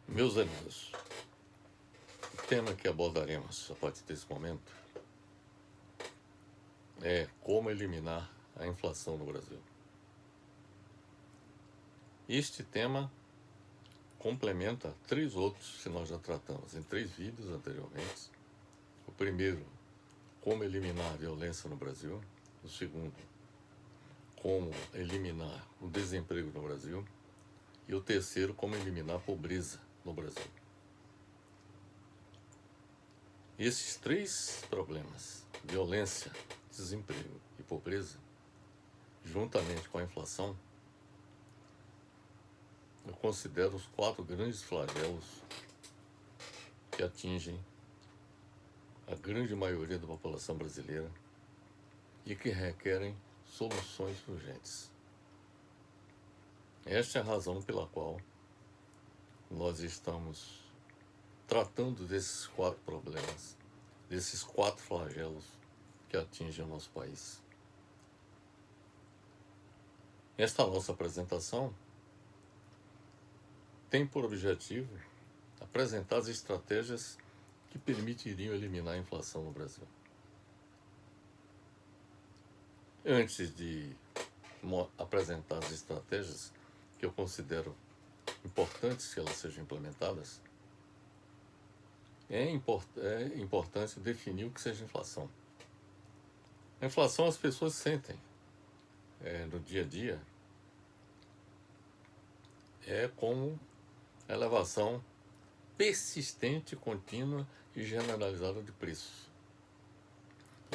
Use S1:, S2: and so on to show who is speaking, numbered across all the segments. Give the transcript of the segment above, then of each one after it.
S1: Meus amigos, o tema que abordaremos a partir desse momento é como eliminar a inflação no Brasil. Este tema complementa 3 outros que nós já tratamos em 3 vídeos anteriormente. O primeiro, como eliminar a violência no Brasil. O segundo, como eliminar o desemprego no Brasil. E o terceiro, como eliminar a pobreza no Brasil. Esses 3 problemas, violência, desemprego e pobreza, juntamente com a inflação, eu considero os 4 grandes flagelos que atingem a grande maioria da população brasileira e que requerem soluções urgentes. Esta é a razão pela qual nós estamos tratando desses 4 problemas, desses 4 flagelos que atingem o nosso país. Esta nossa apresentação tem por objetivo apresentar as estratégias que permitiriam eliminar a inflação no Brasil. Antes de apresentar as estratégias que eu considero importantes que elas sejam implementadas, é importante definir o que seja inflação. A inflação as pessoas sentem no dia a dia, é como a elevação persistente, contínua e generalizada de preços.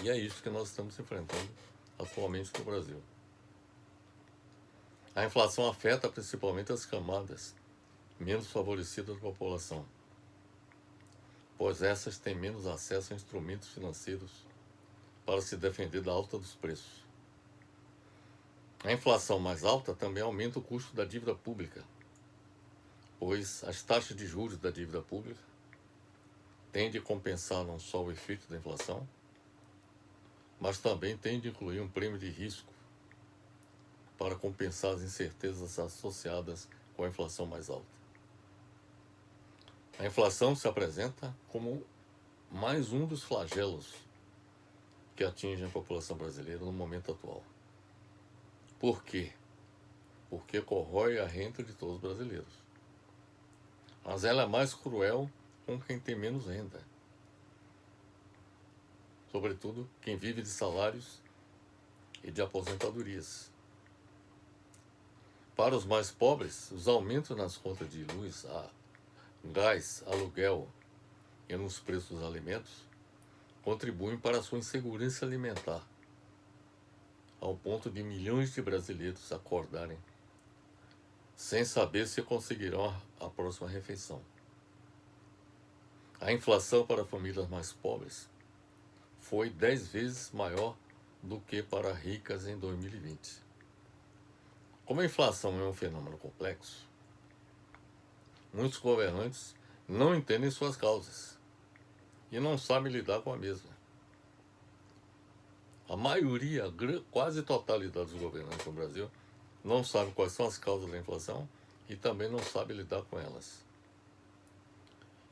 S1: E é isso que nós estamos enfrentando atualmente no Brasil. A inflação afeta principalmente as camadas menos favorecidas da população, pois essas têm menos acesso a instrumentos financeiros para se defender da alta dos preços. A inflação mais alta também aumenta o custo da dívida pública, pois as taxas de juros da dívida pública tendem a compensar não só o efeito da inflação, mas também tendem a incluir um prêmio de risco para compensar as incertezas associadas com a inflação mais alta. A inflação se apresenta como mais um dos flagelos que atingem a população brasileira no momento atual. Por quê? Porque corrói a renda de todos os brasileiros. Mas ela é mais cruel com quem tem menos renda. Sobretudo quem vive de salários e de aposentadorias. Para os mais pobres, os aumentos nas contas de luz, gás, aluguel e nos preços dos alimentos contribuem para a sua insegurança alimentar, ao ponto de milhões de brasileiros acordarem sem saber se conseguirão a próxima refeição. A inflação para famílias mais pobres foi 10 vezes maior do que para ricas em 2020. Como a inflação é um fenômeno complexo, muitos governantes não entendem suas causas e não sabem lidar com a mesma. A maioria, quase totalidade dos governantes no Brasil, não sabe quais são as causas da inflação e também não sabe lidar com elas.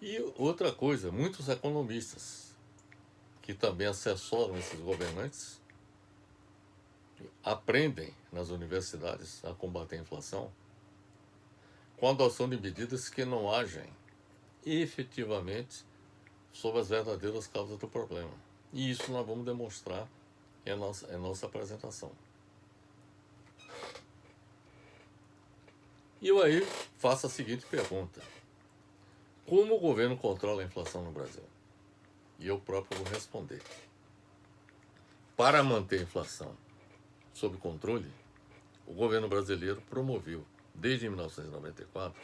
S1: E outra coisa, muitos economistas que também assessoram esses governantes aprendem nas universidades a combater a inflação com a adoção de medidas que não agem efetivamente sobre as verdadeiras causas do problema. E isso nós vamos demonstrar em nossa apresentação. E eu aí faço a seguinte pergunta: como o governo controla a inflação no Brasil? E eu próprio vou responder. Para manter a inflação sob controle, o governo brasileiro promoveu, desde 1994,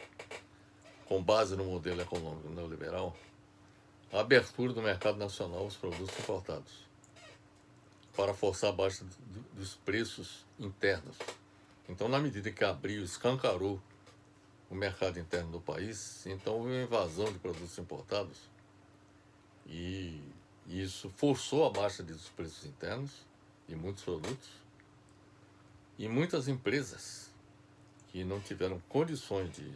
S1: com base no modelo econômico neoliberal, a abertura do mercado nacional aos produtos importados, para forçar a baixa dos preços internos. Então, na medida que abriu, escancarou o mercado interno do país, então houve uma invasão de produtos importados e isso forçou a baixa dos preços internos de muitos produtos e muitas empresas que não tiveram condições de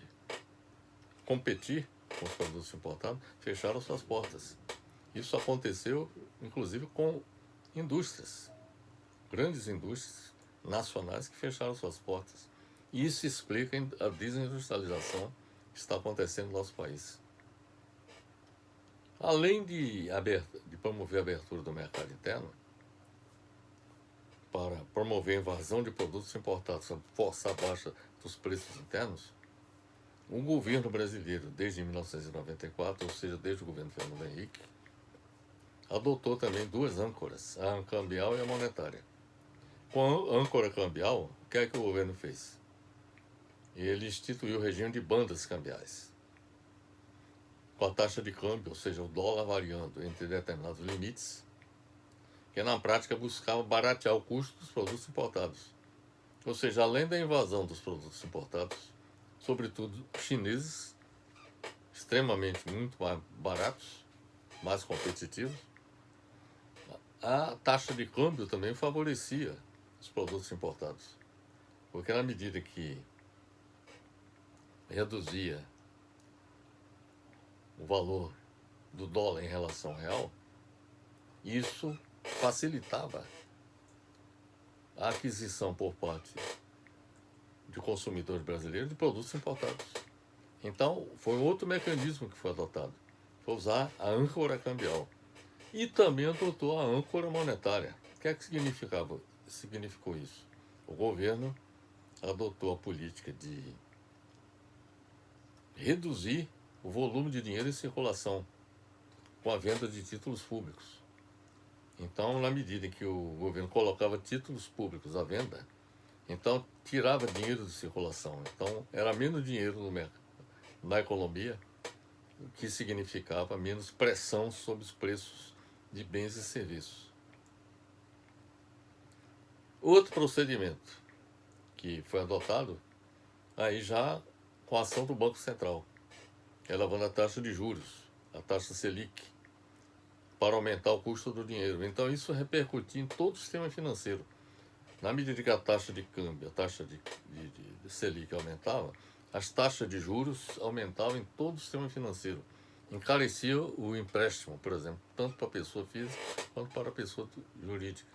S1: competir com os produtos importados, fecharam suas portas. Isso aconteceu, inclusive, com indústrias, grandes indústrias nacionais que fecharam suas portas. E isso explica a desindustrialização que está acontecendo no nosso país. Além de promover a abertura do mercado interno, para promover a invasão de produtos importados, forçar a baixa dos preços internos, o governo brasileiro, desde 1994, ou seja, desde o governo Fernando Henrique, adotou também duas âncoras, a cambial e a monetária. Com a âncora cambial, o que é que o governo fez? Ele instituiu o regime de bandas cambiais, com a taxa de câmbio, ou seja, o dólar variando entre determinados limites, que na prática buscava baratear o custo dos produtos importados. Ou seja, além da invasão dos produtos importados, sobretudo chineses, extremamente muito mais baratos, mais competitivos, a taxa de câmbio também favorecia os produtos importados. Porque na medida que reduzia o valor do dólar em relação ao real, isso facilitava a aquisição por parte de consumidores brasileiros de produtos importados. Então, foi outro mecanismo que foi adotado. Foi usar a âncora cambial. E também adotou a âncora monetária. O que é que significou isso? O governo adotou a política de reduzir o volume de dinheiro em circulação com a venda de títulos públicos. Então, na medida em que o governo colocava títulos públicos à venda, então tirava dinheiro de circulação. Então, era menos dinheiro no mercado, na economia, o que significava menos pressão sobre os preços de bens e serviços. Outro procedimento que foi adotado, aí já com a ação do Banco Central, elevando a taxa de juros, a taxa Selic, para aumentar o custo do dinheiro. Então isso repercutia em todo o sistema financeiro. Na medida que a taxa de câmbio, a taxa de Selic aumentava, as taxas de juros aumentavam em todo o sistema financeiro. Encarecia o empréstimo, por exemplo, tanto para a pessoa física quanto para a pessoa jurídica.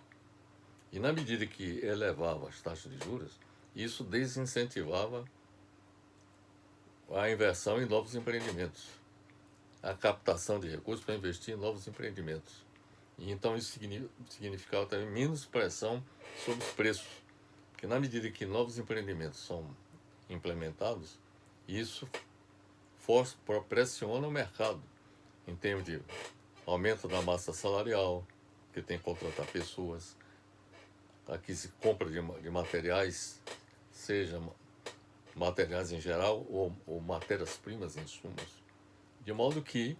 S1: E na medida que elevava as taxas de juros, isso desincentivava a inversão em novos empreendimentos, a captação de recursos para investir em novos empreendimentos. E então isso significava também menos pressão sobre os preços, porque na medida que novos empreendimentos são implementados, isso pressiona o mercado em termos de aumento da massa salarial, que tem que contratar pessoas, aqui se compra de materiais, seja materiais em geral ou matérias-primas, insumos, de modo que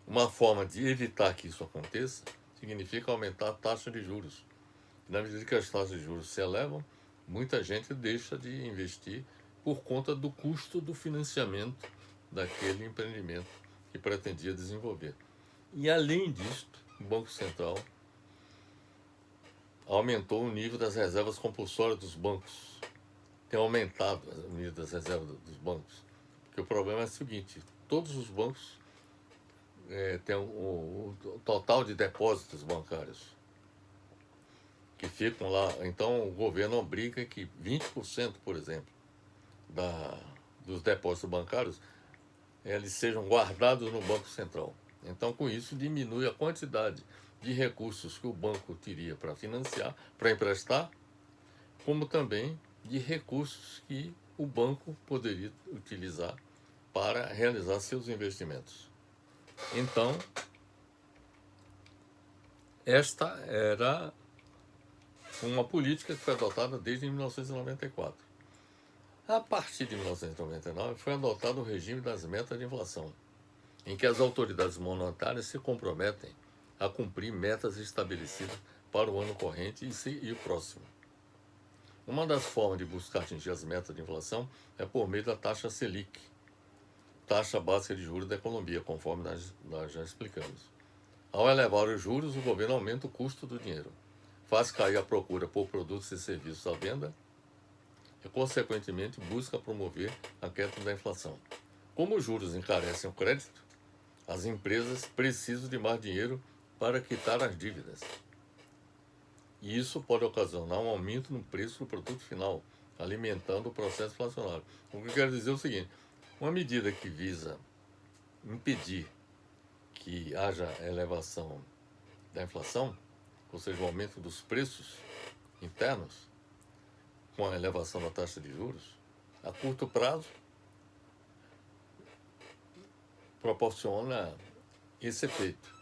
S1: uma forma de evitar que isso aconteça significa aumentar a taxa de juros. Na medida que as taxas de juros se elevam, muita gente deixa de investir por conta do custo do financiamento daquele empreendimento que pretendia desenvolver. E além disto, o Banco Central aumentou o nível das reservas compulsórias dos bancos. Tem aumentado o nível das reservas dos bancos. Porque o problema é o seguinte, todos os bancos têm o total de depósitos bancários que ficam lá. Então o governo obriga que 20%, por exemplo, dos depósitos bancários eles sejam guardados no Banco Central. Então, com isso, diminui a quantidade de recursos que o banco teria para financiar, para emprestar, como também de recursos que o banco poderia utilizar para realizar seus investimentos. Então, esta era uma política que foi adotada desde 1994. A partir de 1999, foi adotado o regime das metas de inflação, em que as autoridades monetárias se comprometem a cumprir metas estabelecidas para o ano corrente e o próximo. Uma das formas de buscar atingir as metas de inflação é por meio da taxa Selic, taxa básica de juros da economia, conforme nós já explicamos. Ao elevar os juros, o governo aumenta o custo do dinheiro, faz cair a procura por produtos e serviços à venda e, consequentemente, busca promover a queda da inflação. Como os juros encarecem o crédito, as empresas precisam de mais dinheiro para quitar as dívidas. E isso pode ocasionar um aumento no preço do produto final, alimentando o processo inflacionário. O que eu quero dizer é o seguinte: uma medida que visa impedir que haja elevação da inflação, ou seja, o aumento dos preços internos, com a elevação da taxa de juros, a curto prazo, proporciona esse efeito.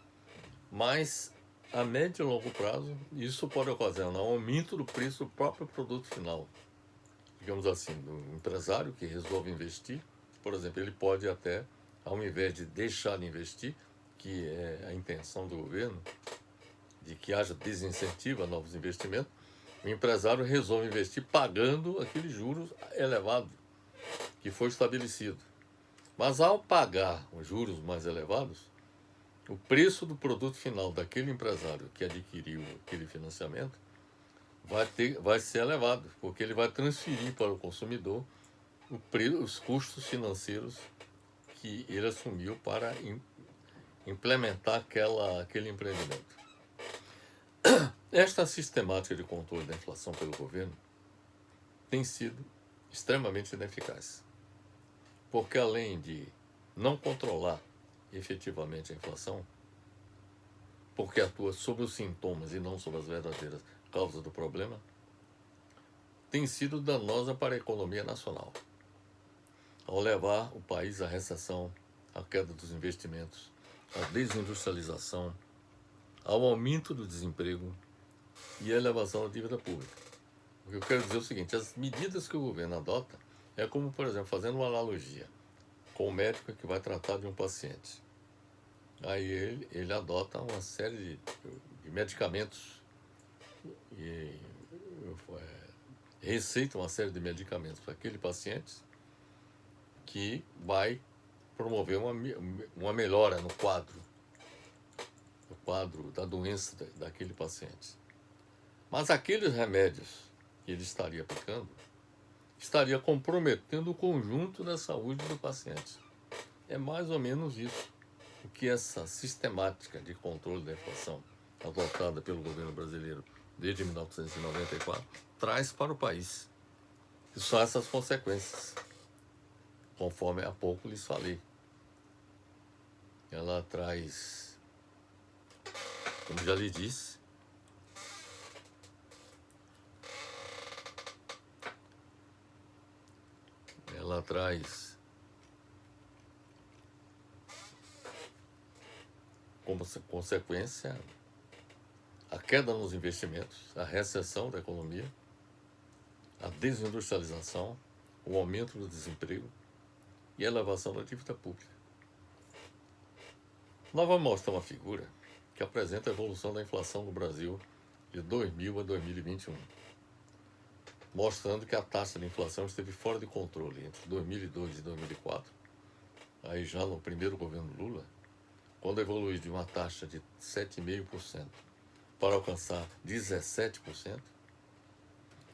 S1: Mas, a médio e longo prazo, isso pode ocasionar um aumento do preço do próprio produto final. Digamos assim, do empresário que resolve investir, por exemplo, ele pode até, ao invés de deixar de investir, que é a intenção do governo, de que haja desincentivo a novos investimentos, o empresário resolve investir pagando aqueles juros elevados que foi estabelecido. Mas ao pagar os juros mais elevados, o preço do produto final daquele empresário que adquiriu aquele financiamento vai ser elevado, porque ele vai transferir para o consumidor os custos financeiros que ele assumiu para implementar aquele empreendimento. Esta sistemática de controle da inflação pelo governo tem sido extremamente ineficaz, porque além de não controlar efetivamente a inflação, porque atua sobre os sintomas e não sobre as verdadeiras causas do problema, tem sido danosa para a economia nacional, ao levar o país à recessão, à queda dos investimentos, à desindustrialização, ao aumento do desemprego e à elevação da dívida pública. O que eu quero dizer é o seguinte: as medidas que o governo adota é como, por exemplo, fazendo uma analogia com o médico que vai tratar de um paciente. Aí ele adota uma série de medicamentos e receita uma série de medicamentos para aquele paciente que vai promover uma melhora no quadro da doença daquele paciente. Mas aqueles remédios que ele estaria aplicando estaria comprometendo o conjunto da saúde do paciente. É mais ou menos isso o que essa sistemática de controle da inflação adotada pelo governo brasileiro desde 1994 traz para o país. E são essas consequências, conforme há pouco lhes falei. Ela traz, como já lhe disse, ela traz como consequência a queda nos investimentos, a recessão da economia, a desindustrialização, o aumento do desemprego e a elevação da dívida pública. Nós vamos mostrar uma figura que apresenta a evolução da inflação no Brasil de 2000 a 2021, mostrando que a taxa de inflação esteve fora de controle entre 2002 e 2004, aí já no primeiro governo Lula, quando evoluiu de uma taxa de 7,5% para alcançar 17%,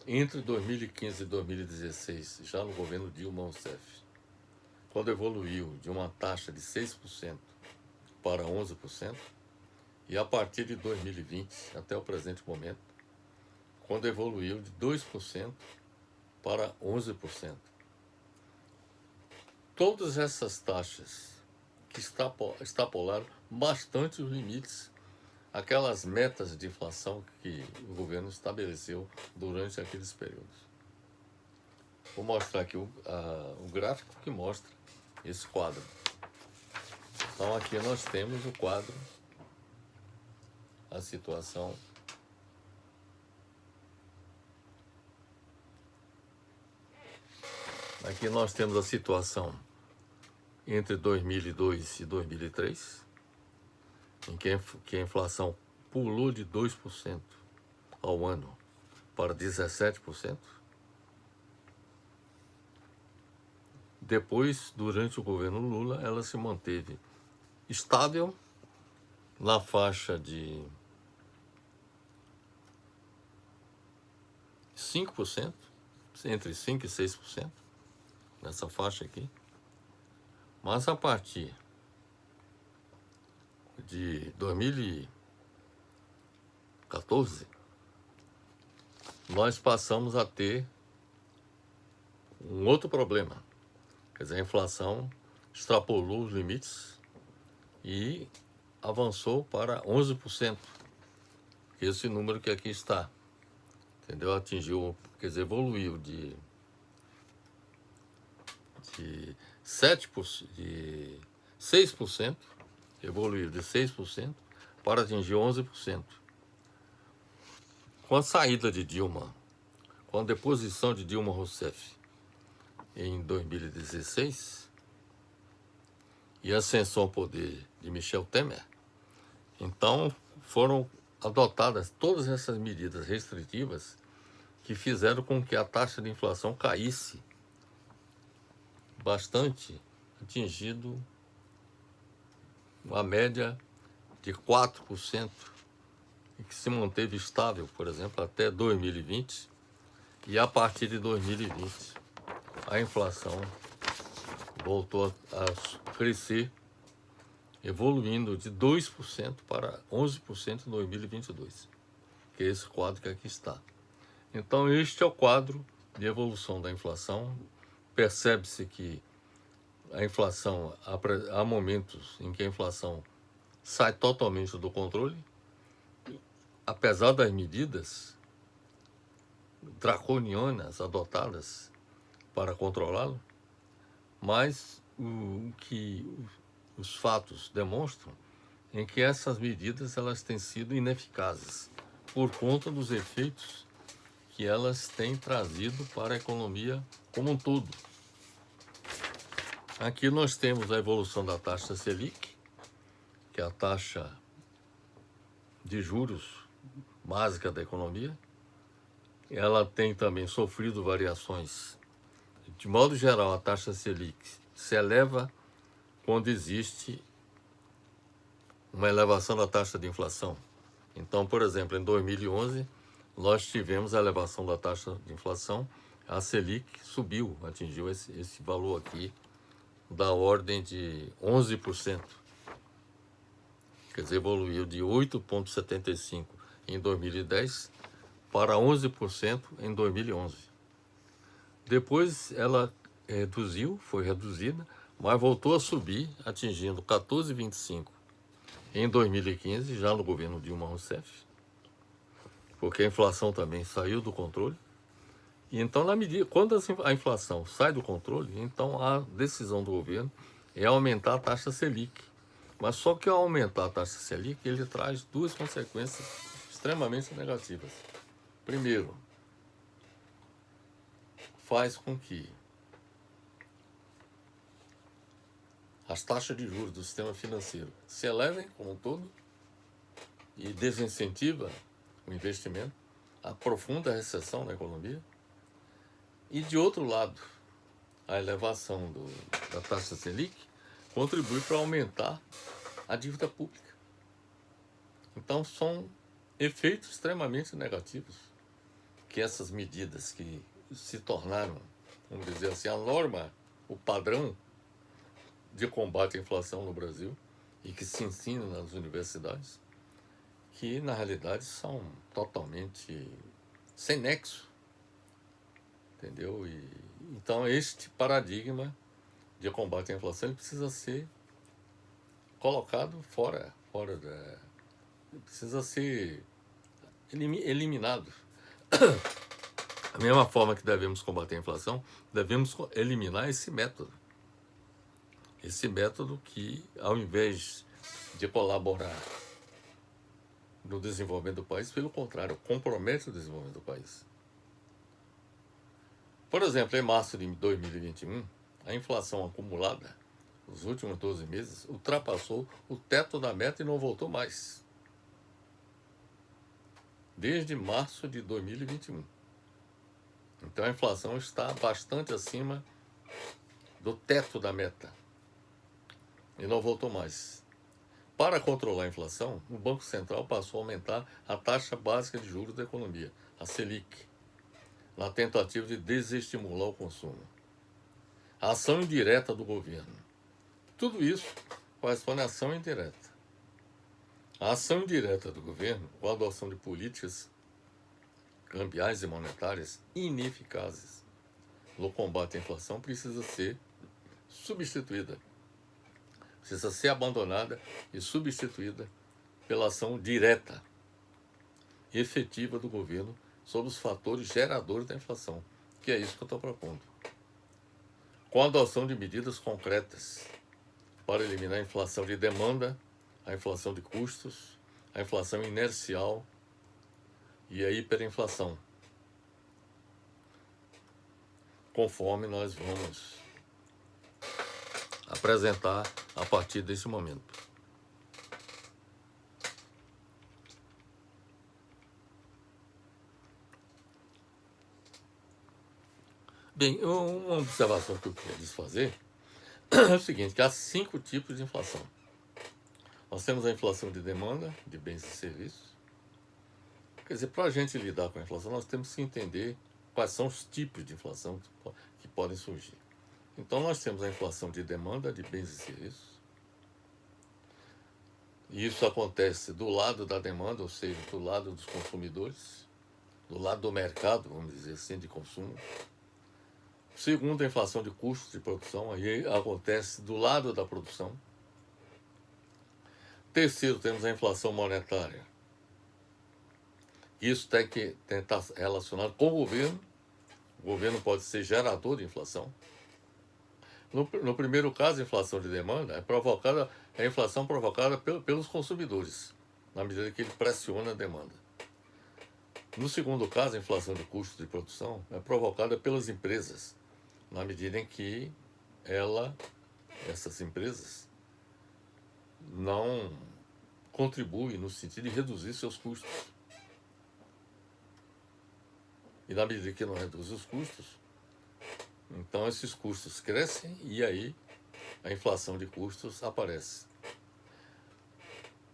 S1: entre 2015 e 2016, já no governo Dilma Rousseff, quando evoluiu de uma taxa de 6% para 11%, e a partir de 2020 até o presente momento, quando evoluiu de 2% para 11%. Todas essas taxas que extrapolaram bastante os limites, aquelas metas de inflação que o governo estabeleceu durante aqueles períodos. Vou mostrar aqui o gráfico que mostra esse quadro. Então aqui nós temos o quadro, a situação aqui nós temos a situação entre 2002 e 2003, em que a inflação pulou de 2% ao ano para 17%. Depois, durante o governo Lula, ela se manteve estável na faixa de 5%, entre 5% e 6%, nessa faixa aqui. Mas a partir de 2014, nós passamos a ter um outro problema. Quer dizer, a inflação extrapolou os limites e avançou para 11%. Esse número que aqui está, entendeu? Atingiu, quer dizer, evoluiu de 6%, evoluiu de 6% para atingir 11%. Com a saída de Dilma, com a deposição de Dilma Rousseff em 2016 e a ascensão ao poder de Michel Temer, então foram adotadas todas essas medidas restritivas que fizeram com que a taxa de inflação caísse bastante, atingindo uma média de 4%, e que se manteve estável, por exemplo, até 2020, e a partir de 2020 a inflação voltou a crescer, evoluindo de 2% para 11% em 2022, que é esse quadro que aqui está. Então este é o quadro de evolução da inflação. Percebe-se que a inflação, há momentos em que a inflação sai totalmente do controle, apesar das medidas draconianas adotadas para controlá-lo, mas o que os fatos demonstram é que essas medidas elas têm sido ineficazes por conta dos efeitos que elas têm trazido para a economia como um todo. Aqui nós temos a evolução da taxa Selic, que é a taxa de juros básica da economia. Ela tem também sofrido variações. De modo geral, a taxa Selic se eleva quando existe uma elevação da taxa de inflação. Então, por exemplo, em 2011, nós tivemos a elevação da taxa de inflação, a Selic subiu, atingiu esse valor aqui, da ordem de 11%. Quer dizer, evoluiu de 8,75% em 2010 para 11% em 2011. Depois ela foi reduzida, mas voltou a subir, atingindo 14,25% em 2015, já no governo Dilma Rousseff, porque a inflação também saiu do controle. E então, quando a inflação sai do controle, então a decisão do governo é aumentar a taxa Selic. Mas só que ao aumentar a taxa Selic, ele traz duas consequências extremamente negativas. Primeiro, faz com que as taxas de juros do sistema financeiro se elevem como um todo e desincentiva o investimento, aprofunda a recessão na economia. E, de outro lado, a elevação da taxa Selic contribui para aumentar a dívida pública. Então, são efeitos extremamente negativos que essas medidas que se tornaram, vamos dizer assim, a norma, o padrão de combate à inflação no Brasil e que se ensina nas universidades, que, na realidade, são totalmente sem nexo. Entendeu? Então, este paradigma de combate à inflação ele precisa ser colocado fora precisa ser eliminado. Da mesma forma que devemos combater a inflação, devemos eliminar esse método. Esse método que, ao invés de colaborar no desenvolvimento do país, pelo contrário, compromete o desenvolvimento do país. Por exemplo, em março de 2021, a inflação acumulada nos últimos 12 meses ultrapassou o teto da meta e não voltou mais. Desde março de 2021. Então a inflação está bastante acima do teto da meta e não voltou mais. Para controlar a inflação, o Banco Central passou a aumentar a taxa básica de juros da economia, a Selic, na tentativa de desestimular o consumo. A ação indireta do governo Tudo isso corresponde à ação indireta. A ação indireta do governo, com a adoção de políticas cambiais e monetárias ineficazes no combate à inflação, precisa ser substituída. Precisa ser abandonada e substituída pela ação direta, efetiva do governo sobre os fatores geradores da inflação, que é isso que eu estou propondo. Com a adoção de medidas concretas para eliminar a inflação de demanda, a inflação de custos, a inflação inercial e a hiperinflação, conforme nós vamos apresentar a partir desse momento. Bem, uma observação que eu queria fazer é o seguinte, que há 5 tipos de inflação. Nós temos a inflação de demanda, de bens e serviços. Quer dizer, para a gente lidar com a inflação, nós temos que entender quais são os tipos de inflação que podem surgir. Então, nós temos a inflação de demanda, de bens e serviços. E isso acontece do lado da demanda, ou seja, do lado dos consumidores, do lado do mercado, vamos dizer assim, de consumo. Segundo, a inflação de custos de produção, aí acontece do lado da produção. Terceiro, temos a inflação monetária. Isso tem que estar relacionado com o governo. O governo pode ser gerador de inflação. No primeiro caso, a inflação de demanda é a inflação provocada pelos consumidores, na medida que ele pressiona a demanda. No segundo caso, a inflação de custos de produção é provocada pelas empresas, na medida em que essas empresas não contribuem no sentido de reduzir seus custos. E na medida que não reduz os custos, então esses custos crescem e aí a inflação de custos aparece.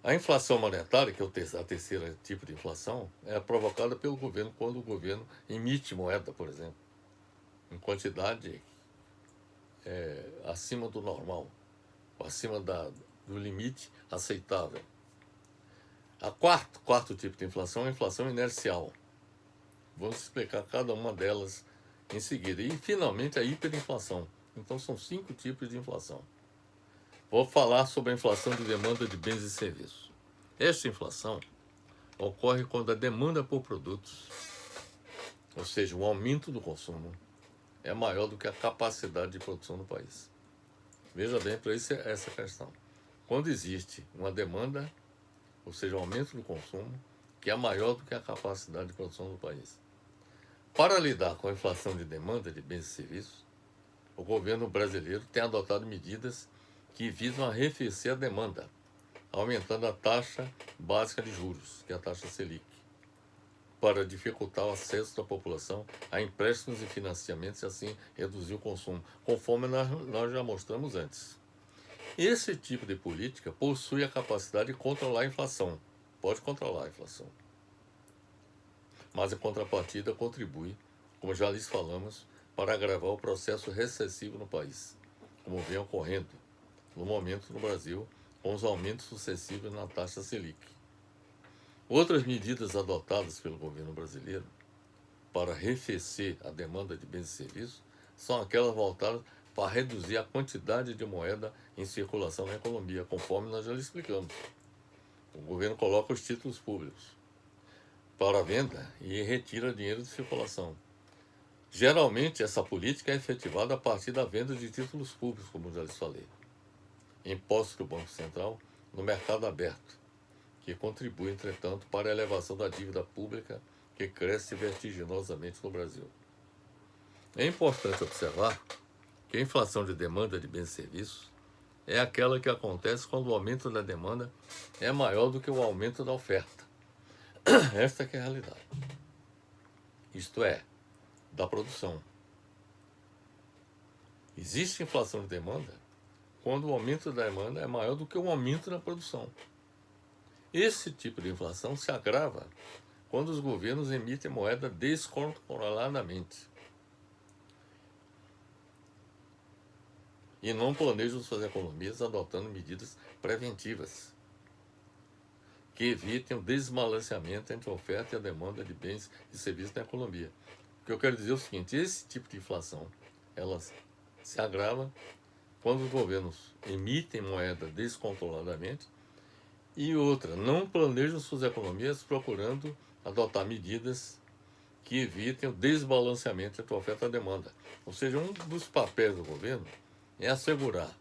S1: A inflação monetária, que é a terceira tipo de inflação, é provocada pelo governo quando o governo emite moeda, por exemplo, em quantidade acima do normal, acima do limite aceitável. A quarto tipo de inflação é a inflação inercial. Vamos explicar cada uma delas em seguida. E, finalmente, a hiperinflação. Então, são 5 tipos de inflação. Vou falar sobre a inflação de demanda de bens e serviços. Esta inflação ocorre quando a demanda por produtos, ou seja, o aumento do consumo, é maior do que a capacidade de produção do país. Veja bem, para isso é essa questão. Quando existe uma demanda, ou seja, um aumento do consumo, que é maior do que a capacidade de produção do país. Para lidar com a inflação de demanda de bens e serviços, o governo brasileiro tem adotado medidas que visam arrefecer a demanda, aumentando a taxa básica de juros, que é a taxa Selic, para dificultar o acesso da população a empréstimos e financiamentos e assim reduzir o consumo, conforme nós já mostramos antes. Esse tipo de política possui a capacidade de controlar a inflação, pode controlar a inflação, mas a contrapartida contribui, como já lhes falamos, para agravar o processo recessivo no país, como vem ocorrendo no momento no Brasil, com os aumentos sucessivos na taxa Selic. Outras medidas adotadas pelo governo brasileiro para arrefecer a demanda de bens e serviços são aquelas voltadas para reduzir a quantidade de moeda em circulação na economia, conforme nós já lhe explicamos. O governo coloca os títulos públicos para venda e retira dinheiro de circulação. Geralmente, essa política é efetivada a partir da venda de títulos públicos, como já lhes falei. Impostos do Banco Central no mercado aberto, que contribui, entretanto, para a elevação da dívida pública que cresce vertiginosamente no Brasil. É importante observar que a inflação de demanda de bens e serviços é aquela que acontece quando o aumento da demanda é maior do que o aumento da oferta. Esta que é a realidade. Isto é, da produção. Existe inflação de demanda quando o aumento da demanda é maior do que o aumento da produção. Esse tipo de inflação se agrava quando os governos emitem moeda descontroladamente. e não planejam suas economias adotando medidas preventivas que evitem o desbalanceamento entre a oferta e a demanda de bens e serviços na economia. O que eu quero dizer é o seguinte: esse tipo de inflação, ela se agrava quando os governos emitem moeda descontroladamente e outra, não planejam suas economias procurando adotar medidas que evitem o desbalanceamento entre a oferta e a demanda. Ou seja, um dos papéis do governo é assegurar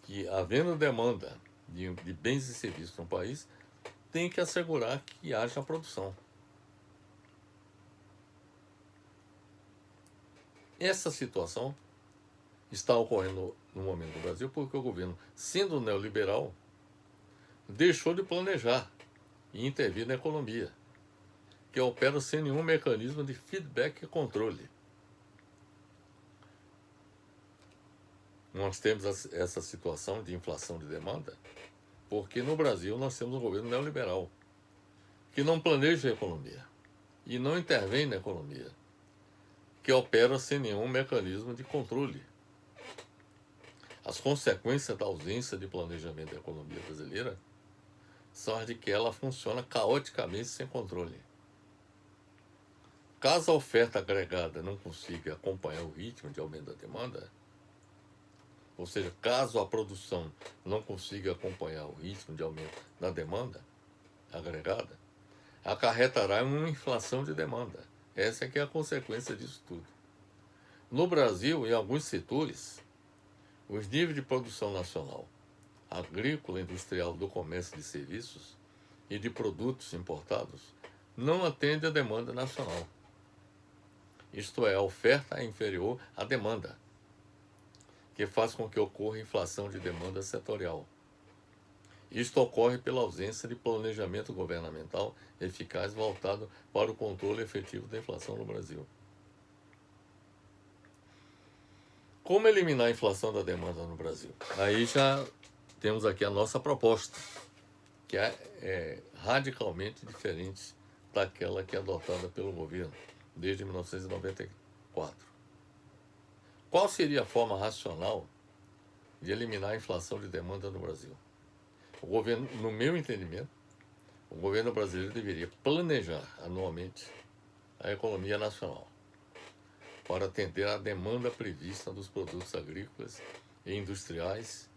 S1: que, havendo demanda de bens e serviços no país, tem que assegurar que haja produção. Essa situação está ocorrendo no momento no Brasil porque o governo, sendo neoliberal, deixou de planejar e intervir na economia, que opera sem nenhum mecanismo de feedback e controle. Nós temos essa situação de inflação de demanda porque no Brasil nós temos um governo neoliberal que não planeja a economia e não intervém na economia, que opera sem nenhum mecanismo de controle. As consequências da ausência de planejamento da economia brasileira são as de que ela funciona caoticamente sem controle. Caso a oferta agregada não consiga acompanhar o ritmo de aumento da demanda, ou seja, caso a produção não consiga acompanhar o ritmo de aumento da demanda agregada, acarretará uma inflação de demanda. Essa é que é a consequência disso tudo. No Brasil, em alguns setores, os níveis de produção nacional, agrícola, industrial, do comércio de serviços e de produtos importados não atendem à demanda nacional. Isto é, a oferta é inferior à demanda, que faz com que ocorra inflação de demanda setorial. Isto ocorre pela ausência de planejamento governamental eficaz voltado para o controle efetivo da inflação no Brasil. Como eliminar a inflação da demanda no Brasil? Aí já temos aqui a nossa proposta, que é radicalmente diferente daquela que é adotada pelo governo desde 1994. Qual seria a forma racional de eliminar a inflação de demanda no Brasil? O governo, no meu entendimento, o governo brasileiro deveria planejar anualmente a economia nacional para atender à demanda prevista dos produtos agrícolas e industriais,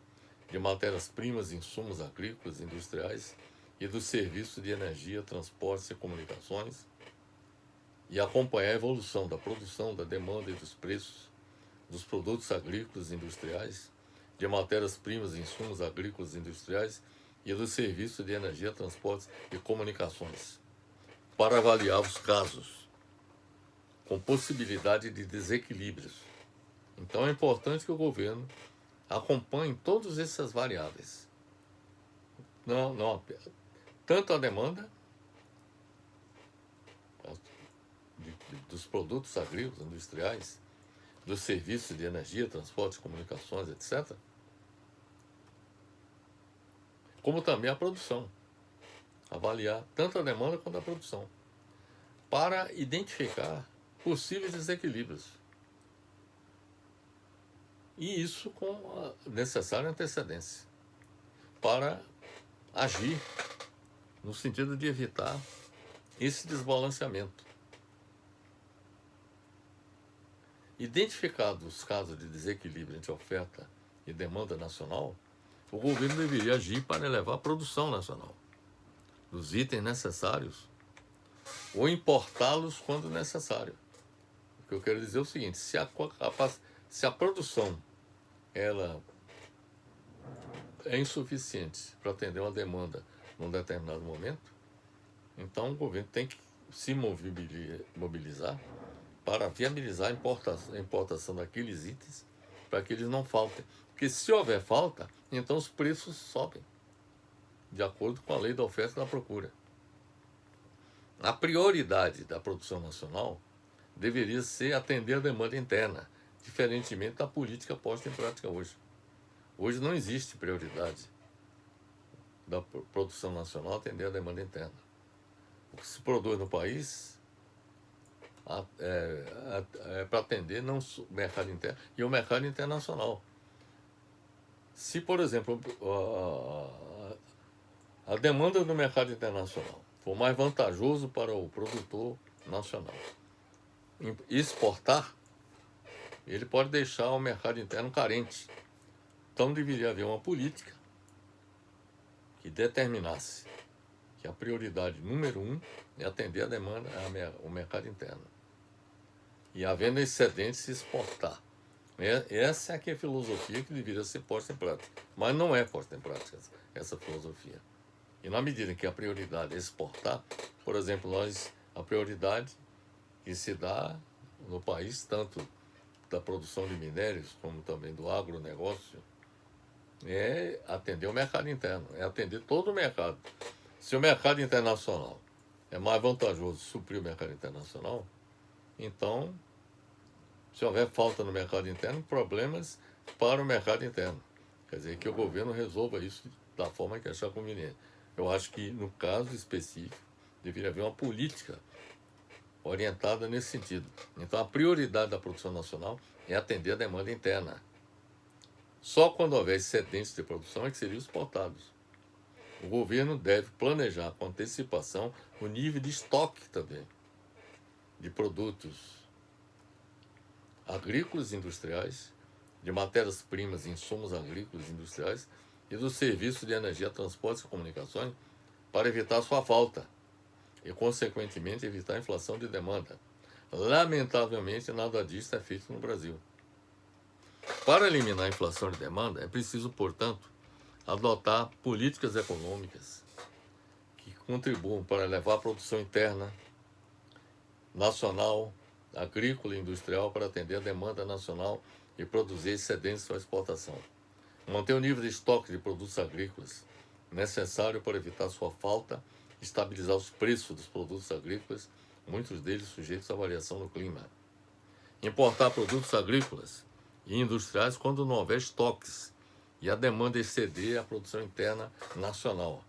S1: de matérias-primas, insumos agrícolas e industriais e dos serviços de energia, transportes e comunicações, e acompanhar a evolução da produção, da demanda e dos preços dos produtos agrícolas e industriais, de matérias-primas, insumos agrícolas e industriais e dos serviços de energia, transportes e comunicações, para avaliar os casos com possibilidade de desequilíbrios. Então é importante que o governo acompanhe todas essas variáveis. Não, tanto a demanda dos produtos agrícolas, industriais, dos serviços de energia, transportes, comunicações, etc., como também a produção. Avaliar tanto a demanda quanto a produção, para identificar possíveis desequilíbrios. E isso com a necessária antecedência, para agir no sentido de evitar esse desbalanceamento. Identificados os casos de desequilíbrio entre oferta e demanda nacional, o governo deveria agir para elevar a produção nacional dos itens necessários ou importá-los quando necessário. O que eu quero dizer é o seguinte: se a produção ela é insuficiente para atender uma demanda num determinado momento, então o governo tem que se mobilizar para viabilizar a importação daqueles itens para que eles não faltem. Porque se houver falta, então os preços sobem, de acordo com a lei da oferta e da procura. A prioridade da produção nacional deveria ser atender a demanda interna, diferentemente da política posta em prática hoje. Hoje não existe prioridade da produção nacional atender a demanda interna. O que se produz no país é para atender não o mercado interno e o mercado internacional. Se, por exemplo, a demanda do mercado internacional for mais vantajoso para o produtor nacional exportar, ele pode deixar o mercado interno carente. Então deveria haver uma política que determinasse que a prioridade número 1 é atender a demanda, o mercado interno. E havendo excedentes, se exportar. Essa é que é a filosofia que deveria ser posta em prática. Mas não é posta em prática essa filosofia. E na medida em que a prioridade é exportar, por exemplo, a prioridade que se dá no país, tanto da produção de minérios como também do agronegócio, é atender o mercado interno, é atender todo o mercado. Se o mercado internacional é mais vantajoso suprir o mercado internacional, então, se houver falta no mercado interno, problemas para o mercado interno. Quer dizer, que o governo resolva isso da forma que achar conveniente. Eu acho que, no caso específico, deveria haver uma política orientada nesse sentido. Então, a prioridade da produção nacional é atender a demanda interna. Só quando houver excedentes de produção é que seriam exportados. O governo deve planejar com antecipação o nível de estoque também de produtos agrícolas e industriais, de matérias-primas e insumos agrícolas e industriais e do serviço de energia, transportes e comunicações para evitar sua falta e, consequentemente, evitar a inflação de demanda. Lamentavelmente, nada disso é feito no Brasil. Para eliminar a inflação de demanda, é preciso, portanto, adotar políticas econômicas que contribuam para elevar a produção interna, nacional, agrícola e industrial para atender a demanda nacional e produzir excedentes para exportação. Manter o nível de estoque de produtos agrícolas necessário para evitar sua falta, estabilizar os preços dos produtos agrícolas, muitos deles sujeitos à variação do clima. Importar produtos agrícolas e industriais quando não houver estoques e a demanda exceder a produção interna nacional.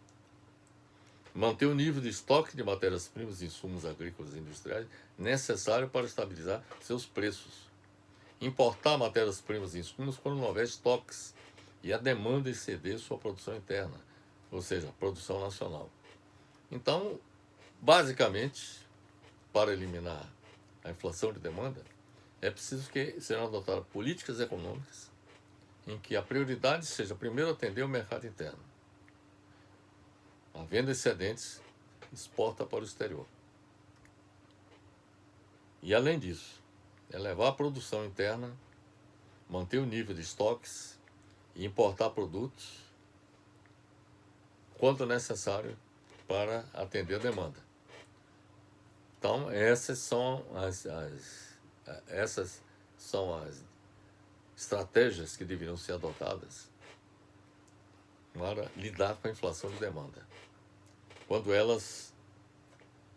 S1: Manter o nível de estoque de matérias-primas e insumos agrícolas e industriais necessário para estabilizar seus preços. Importar matérias-primas e insumos quando não houver estoques e a demanda exceder sua produção interna, ou seja, produção nacional. Então, basicamente, para eliminar a inflação de demanda, é preciso que sejam adotadas políticas econômicas em que a prioridade seja primeiro atender o mercado interno. Havendo excedentes, exporta para o exterior. E além disso, elevar a produção interna, manter o nível de estoques e importar produtos quanto necessário para atender a demanda. Então, essas são as estratégias que deveriam ser adotadas para lidar com a inflação de demanda, quando elas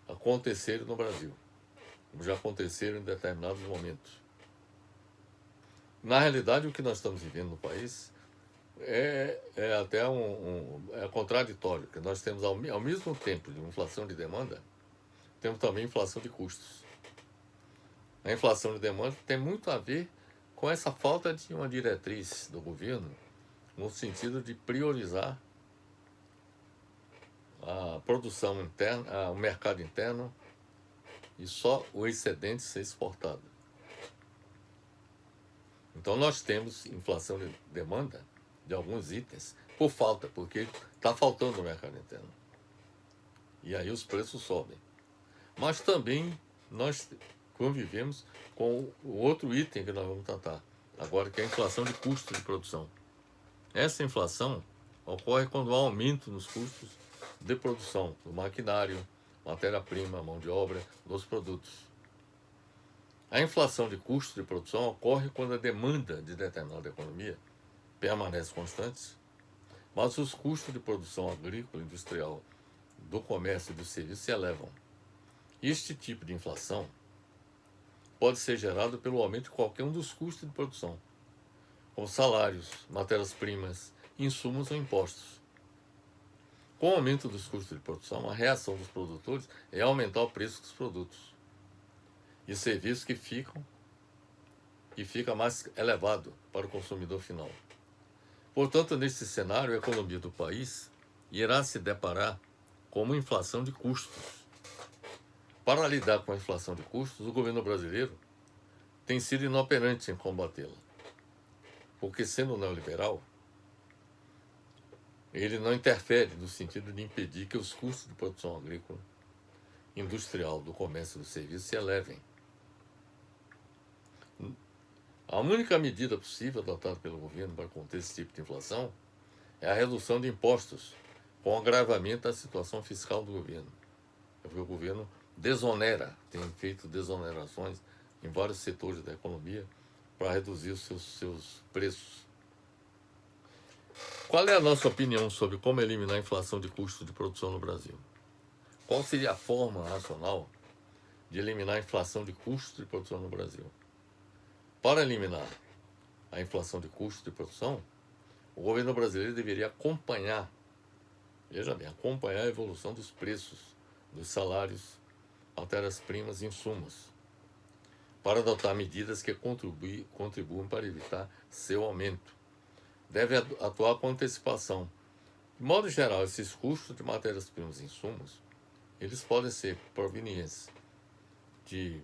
S1: acontecerem no Brasil, como já aconteceram em determinados momentos. Na realidade, o que nós estamos vivendo no país é até é contraditório, que nós temos ao mesmo tempo de inflação de demanda, temos também inflação de custos. A inflação de demanda tem muito a ver com essa falta de uma diretriz do governo no sentido de priorizar a produção interna, o mercado interno e só o excedente ser exportado. Então nós temos inflação de demanda de alguns itens por falta, porque está faltando no mercado interno. E aí os preços sobem. Mas também nós convivemos com o outro item que nós vamos tratar agora, que é a inflação de custo de produção. Essa inflação ocorre quando há aumento nos custos de produção do maquinário, matéria-prima, mão de obra, dos produtos. A inflação de custo de produção ocorre quando a demanda de determinada economia permanece constante, mas os custos de produção agrícola, industrial, do comércio e do serviço se elevam. Este tipo de inflação pode ser gerado pelo aumento de qualquer um dos custos de produção, como salários, matérias-primas, insumos ou impostos. Com o aumento dos custos de produção, a reação dos produtores é aumentar o preço dos produtos e serviços que fica mais elevado para o consumidor final. Portanto, nesse cenário, a economia do país irá se deparar com uma inflação de custos. Para lidar com a inflação de custos, o governo brasileiro tem sido inoperante em combatê-la, porque, sendo neoliberal, ele não interfere no sentido de impedir que os custos de produção agrícola, industrial, do comércio e do serviço se elevem. A única medida possível adotada pelo governo para conter esse tipo de inflação é a redução de impostos, com agravamento da situação fiscal do governo. Porque o governo desonera, tem feito desonerações em vários setores da economia para reduzir os seus preços. Qual é a nossa opinião sobre como eliminar a inflação de custos de produção no Brasil? Qual seria a forma racional de eliminar a inflação de custos de produção no Brasil? Para eliminar a inflação de custos de produção, o governo brasileiro deveria acompanhar, veja bem, acompanhar a evolução dos preços, dos salários, matérias-primas e insumos, para adotar medidas que contribuam para evitar seu aumento. Deve atuar com antecipação. De modo geral, esses custos de matérias-primas e insumos, eles podem ser provenientes de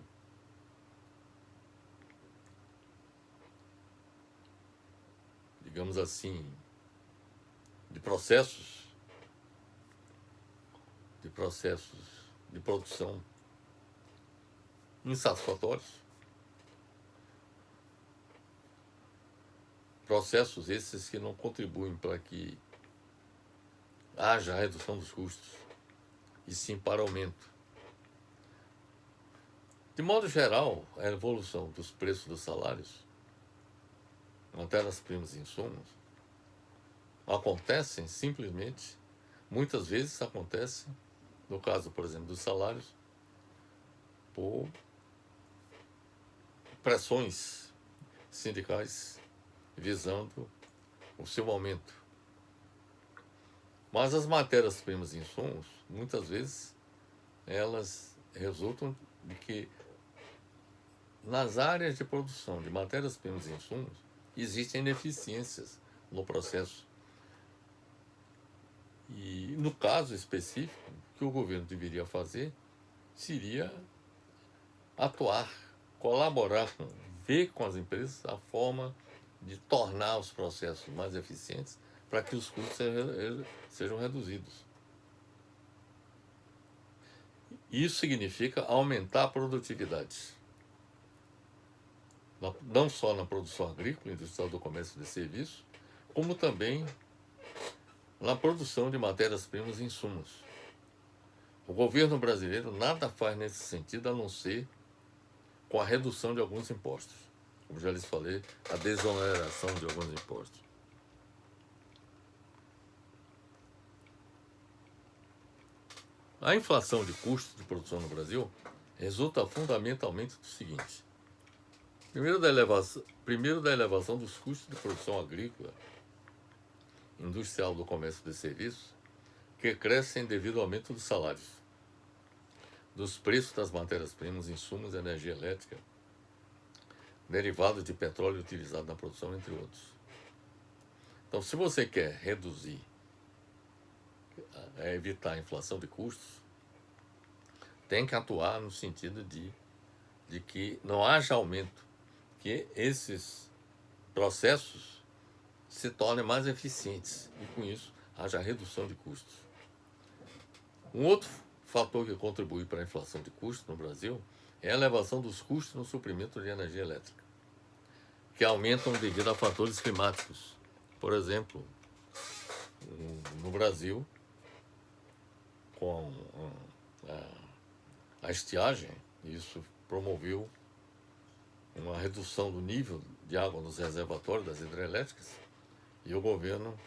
S1: digamos assim, de processos de produção insatisfatórios. Processos esses que não contribuem para que haja redução dos custos, e sim para aumento. De modo geral, a evolução dos preços dos salários, matérias-primas e insumos, acontecem simplesmente, muitas vezes acontecem, no caso, por exemplo, dos salários, por pressões sindicais visando o seu aumento. Mas as matérias-primas e insumos, muitas vezes, elas resultam de que nas áreas de produção de matérias-primas e insumos existem ineficiências no processo. E no caso específico, o que o governo deveria fazer seria atuar, colaborar, ver com as empresas a forma de tornar os processos mais eficientes para que os custos sejam reduzidos. Isso significa aumentar a produtividade, não só na produção agrícola, industrial, do comércio e de serviços, como também na produção de matérias-primas e insumos. O governo brasileiro nada faz nesse sentido a não ser com a redução de alguns impostos. Como já lhes falei, a desoneração de alguns impostos. A inflação de custos de produção no Brasil resulta fundamentalmente do seguinte: primeiro, da elevação dos custos de produção agrícola, industrial, do comércio e de serviços, que crescem devido ao aumento dos salários, dos preços das matérias-primas, insumos, energia elétrica, derivados de petróleo utilizado na produção, entre outros. Então, se você quer reduzir, evitar a inflação de custos, tem que atuar no sentido de que não haja aumento, que esses processos se tornem mais eficientes e, com isso, haja redução de custos. Um outro fator que contribui para a inflação de custos no Brasil é a elevação dos custos no suprimento de energia elétrica, que aumentam devido a fatores climáticos. Por exemplo, no Brasil, com a estiagem, isso promoveu uma redução do nível de água nos reservatórios das hidrelétricas, e o governo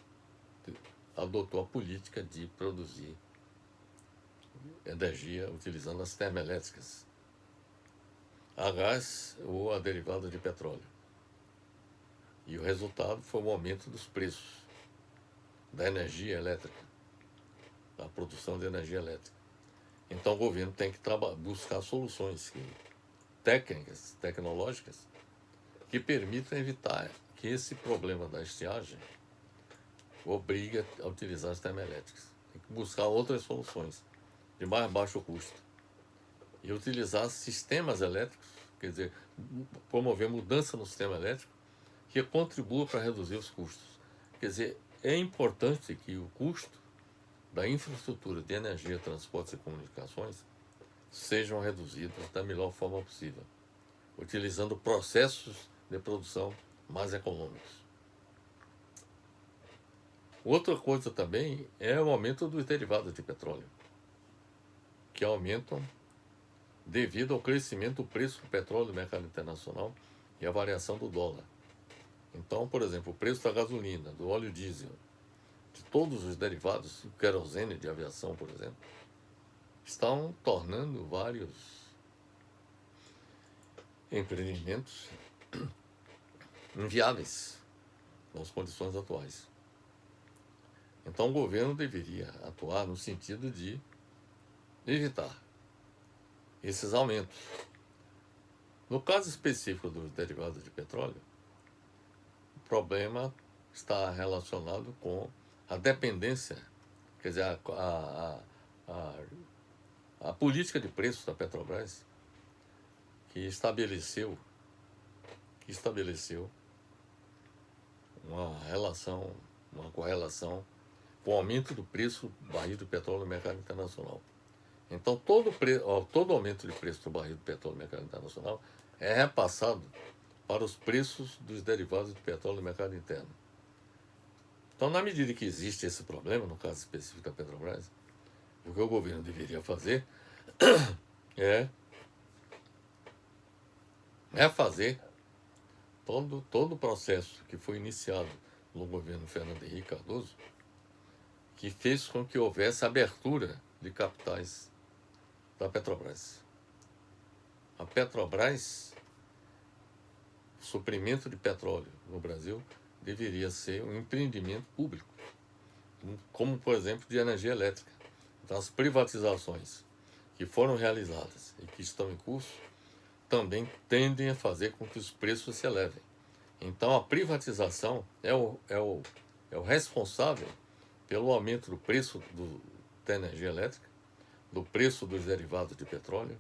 S1: adotou a política de produzir energia utilizando as termoelétricas, a gás ou a derivada de petróleo. E o resultado foi o aumento dos preços da energia elétrica, da produção de energia elétrica. Então o governo tem que buscar soluções técnicas, tecnológicas, que permitam evitar que esse problema da estiagem obriga a utilizar as termoelétricas. Tem que buscar outras soluções de mais baixo custo e utilizar sistemas elétricos, quer dizer, promover mudança no sistema elétrico que contribua para reduzir os custos. Quer dizer, é importante que o custo da infraestrutura de energia, transportes e comunicações sejam reduzidos da melhor forma possível, utilizando processos de produção mais econômicos. Outra coisa também é o aumento dos derivados de petróleo, que aumentam devido ao crescimento do preço do petróleo no mercado internacional e a variação do dólar. Então, por exemplo, o preço da gasolina, do óleo diesel, de todos os derivados, o querosene de aviação, por exemplo, estão tornando vários empreendimentos inviáveis nas condições atuais. Então o governo deveria atuar no sentido de evitar esses aumentos. No caso específico dos derivados de petróleo, o problema está relacionado com a dependência, quer dizer, a política de preços da Petrobras, que estabeleceu uma correlação com o aumento do preço do barril de petróleo no mercado internacional. Então, todo aumento de preço do barril de petróleo no mercado internacional é repassado para os preços dos derivados de petróleo no mercado interno. Então, na medida que existe esse problema, no caso específico da Petrobras, o que o governo deveria fazer é refazer todo o processo que foi iniciado no governo Fernando Henrique Cardoso, que fez com que houvesse abertura de capitais da Petrobras. A Petrobras, o suprimento de petróleo no Brasil, deveria ser um empreendimento público, como, por exemplo, de energia elétrica. Então, as privatizações que foram realizadas e que estão em curso também tendem a fazer com que os preços se elevem. Então, a privatização é o responsável pelo aumento do preço da energia elétrica, do preço dos derivados de petróleo.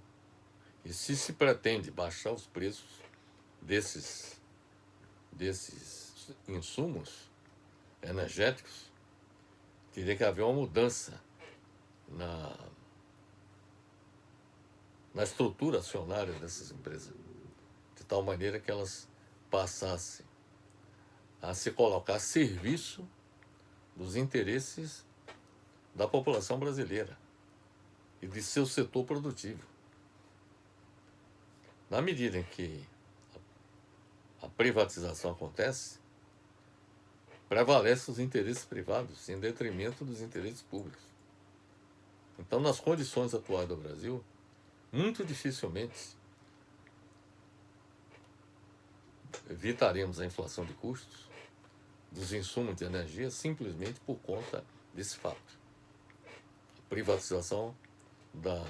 S1: E se pretende baixar os preços desses insumos energéticos, teria que haver uma mudança na estrutura acionária dessas empresas, de tal maneira que elas passassem a se colocar a serviço dos interesses da população brasileira e de seu setor produtivo. Na medida em que a privatização acontece, prevalecem os interesses privados em detrimento dos interesses públicos. Então, nas condições atuais do Brasil, muito dificilmente evitaremos a inflação de custos dos insumos de energia simplesmente por conta desse fato. A privatização da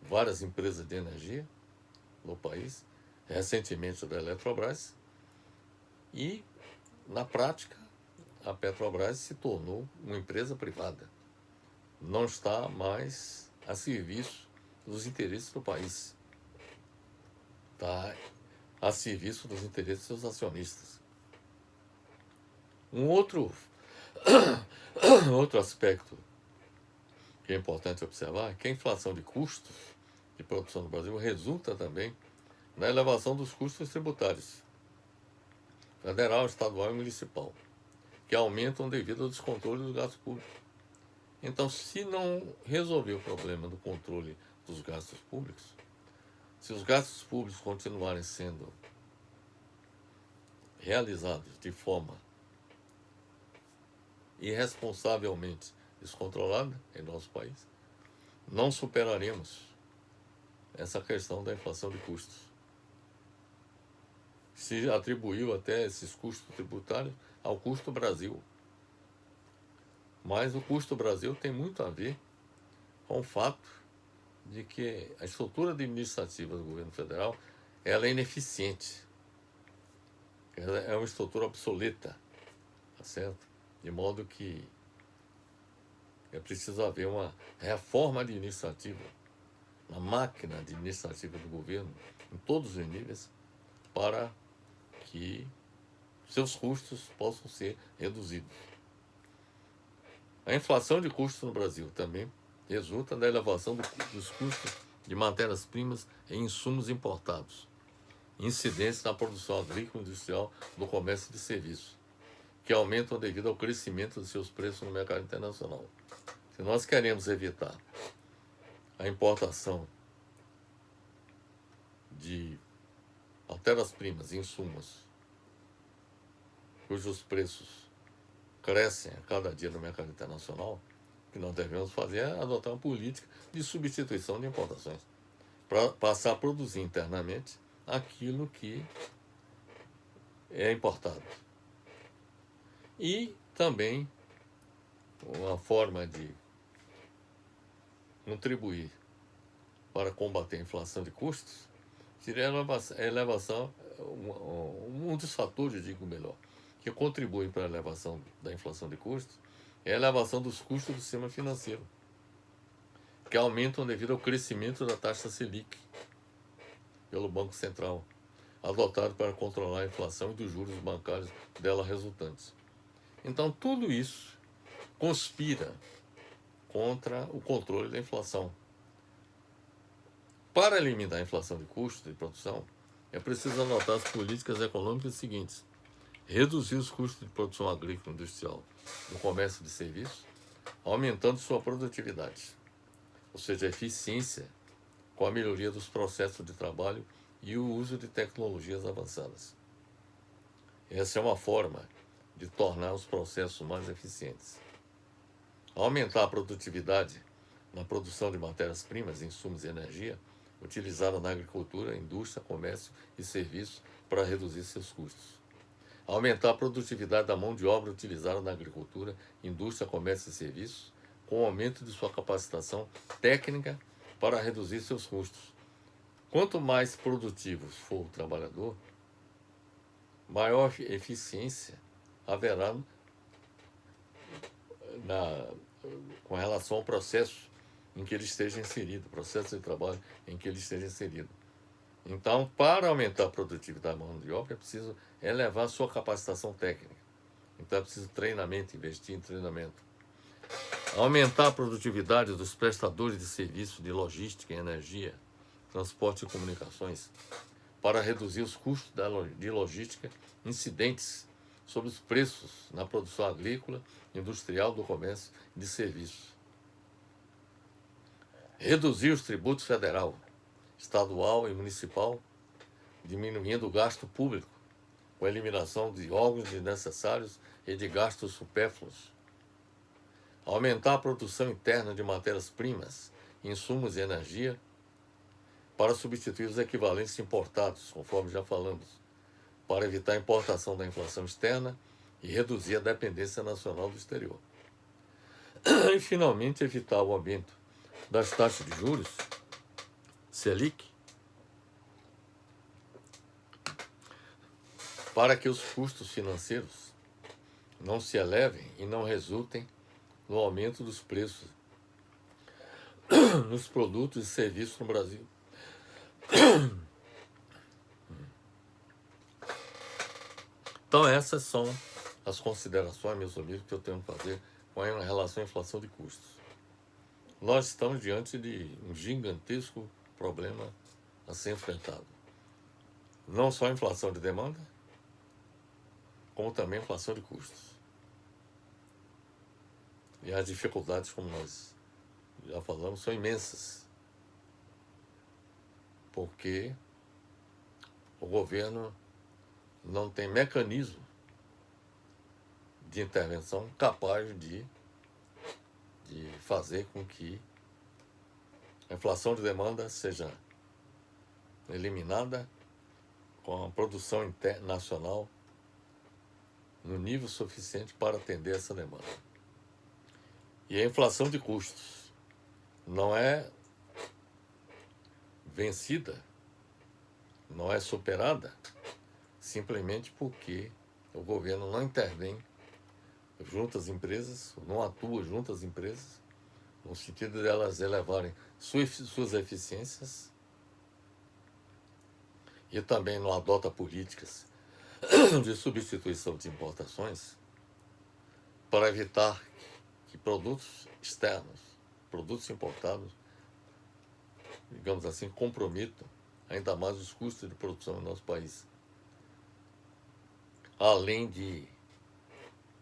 S1: várias empresas de energia no país, recentemente da Eletrobras, e, na prática, a Petrobras se tornou uma empresa privada. Não está mais a serviço dos interesses do país. Está a serviço dos interesses dos acionistas. Um outro aspecto que é importante observar é que a inflação de custos de produção no Brasil resulta também na elevação dos custos tributários, federal, estadual e municipal, que aumentam devido ao descontrole dos gastos públicos. Então, se não resolver o problema do controle dos gastos públicos, se os gastos públicos continuarem sendo realizados de forma irresponsavelmente descontrolada em nosso país, não superaremos essa questão da inflação de custos. Se atribuiu até esses custos tributários ao custo Brasil. Mas o custo Brasil tem muito a ver com o fato de que a estrutura administrativa do governo federal ela é ineficiente. Ela é uma estrutura obsoleta, tá certo? de modo que é preciso haver uma reforma administrativa na máquina administrativa do governo, em todos os níveis, para que seus custos possam ser reduzidos. A inflação de custos no Brasil também resulta da elevação dos custos de matérias-primas e insumos importados, incidência na produção agrícola e industrial do comércio de serviços, que aumentam devido ao crescimento de seus preços no mercado internacional. Se nós queremos evitar a importação de matérias-primas e insumos cujos preços crescem a cada dia no mercado internacional, o que nós devemos fazer é adotar uma política de substituição de importações, para passar a produzir internamente aquilo que é importado. E também uma forma de contribuir para combater a inflação de custos seria a elevação, um dos fatores, digo melhor, que contribuem para a elevação da inflação de custos é a elevação dos custos do sistema financeiro, que aumentam devido ao crescimento da taxa Selic pelo Banco Central, adotado para controlar a inflação e dos juros bancários dela resultantes. Então, tudo isso conspira contra o controle da inflação. Para eliminar a inflação de custos de produção, é preciso adotar as políticas econômicas seguintes: reduzir os custos de produção agrícola e industrial do comércio de serviços, aumentando sua produtividade, ou seja, a eficiência com a melhoria dos processos de trabalho e o uso de tecnologias avançadas. Essa é uma forma de tornar os processos mais eficientes. Aumentar a produtividade na produção de matérias-primas, insumos e energia, utilizada na agricultura, indústria, comércio e serviços para reduzir seus custos. Aumentar a produtividade da mão de obra utilizada na agricultura, indústria, comércio e serviços, com o aumento de sua capacitação técnica para reduzir seus custos. Quanto mais produtivo for o trabalhador, maior eficiência haverá com relação ao processo em que ele esteja inserido, processo de trabalho em que ele esteja inserido. Então, para aumentar a produtividade da mão de obra, é preciso elevar a sua capacitação técnica. Então, é preciso treinamento, investir em treinamento. Aumentar a produtividade dos prestadores de serviços de logística e energia, transporte e comunicações, para reduzir os custos de logística incidentes sobre os preços na produção agrícola, industrial, do comércio e de serviços. Reduzir os tributos federal, estadual e municipal, diminuindo o gasto público, com a eliminação de órgãos desnecessários e de gastos supérfluos. Aumentar a produção interna de matérias-primas, insumos e energia, para substituir os equivalentes importados, conforme já falamos, para evitar a importação da inflação externa e reduzir a dependência nacional do exterior. E, finalmente, evitar o aumento das taxas de juros, Selic, para que os custos financeiros não se elevem e não resultem no aumento dos preços nos produtos e serviços no Brasil. Então, essas são as considerações, meus amigos, que eu tenho que fazer com relação à inflação de custos. Nós estamos diante de um gigantesco problema a ser enfrentado. Não só a inflação de demanda, como também a inflação de custos. E as dificuldades, como nós já falamos, são imensas. Porque o governo não tem mecanismo de intervenção capaz de fazer com que a inflação de demanda seja eliminada com a produção nacional no nível suficiente para atender essa demanda. E a inflação de custos não é vencida, não é superada, simplesmente porque o governo não intervém junto às empresas, não atua junto às empresas, no sentido de elas elevarem suas eficiências, e também não adota políticas de substituição de importações para evitar que produtos externos, produtos importados, digamos assim, comprometam ainda mais os custos de produção no nosso país. Além de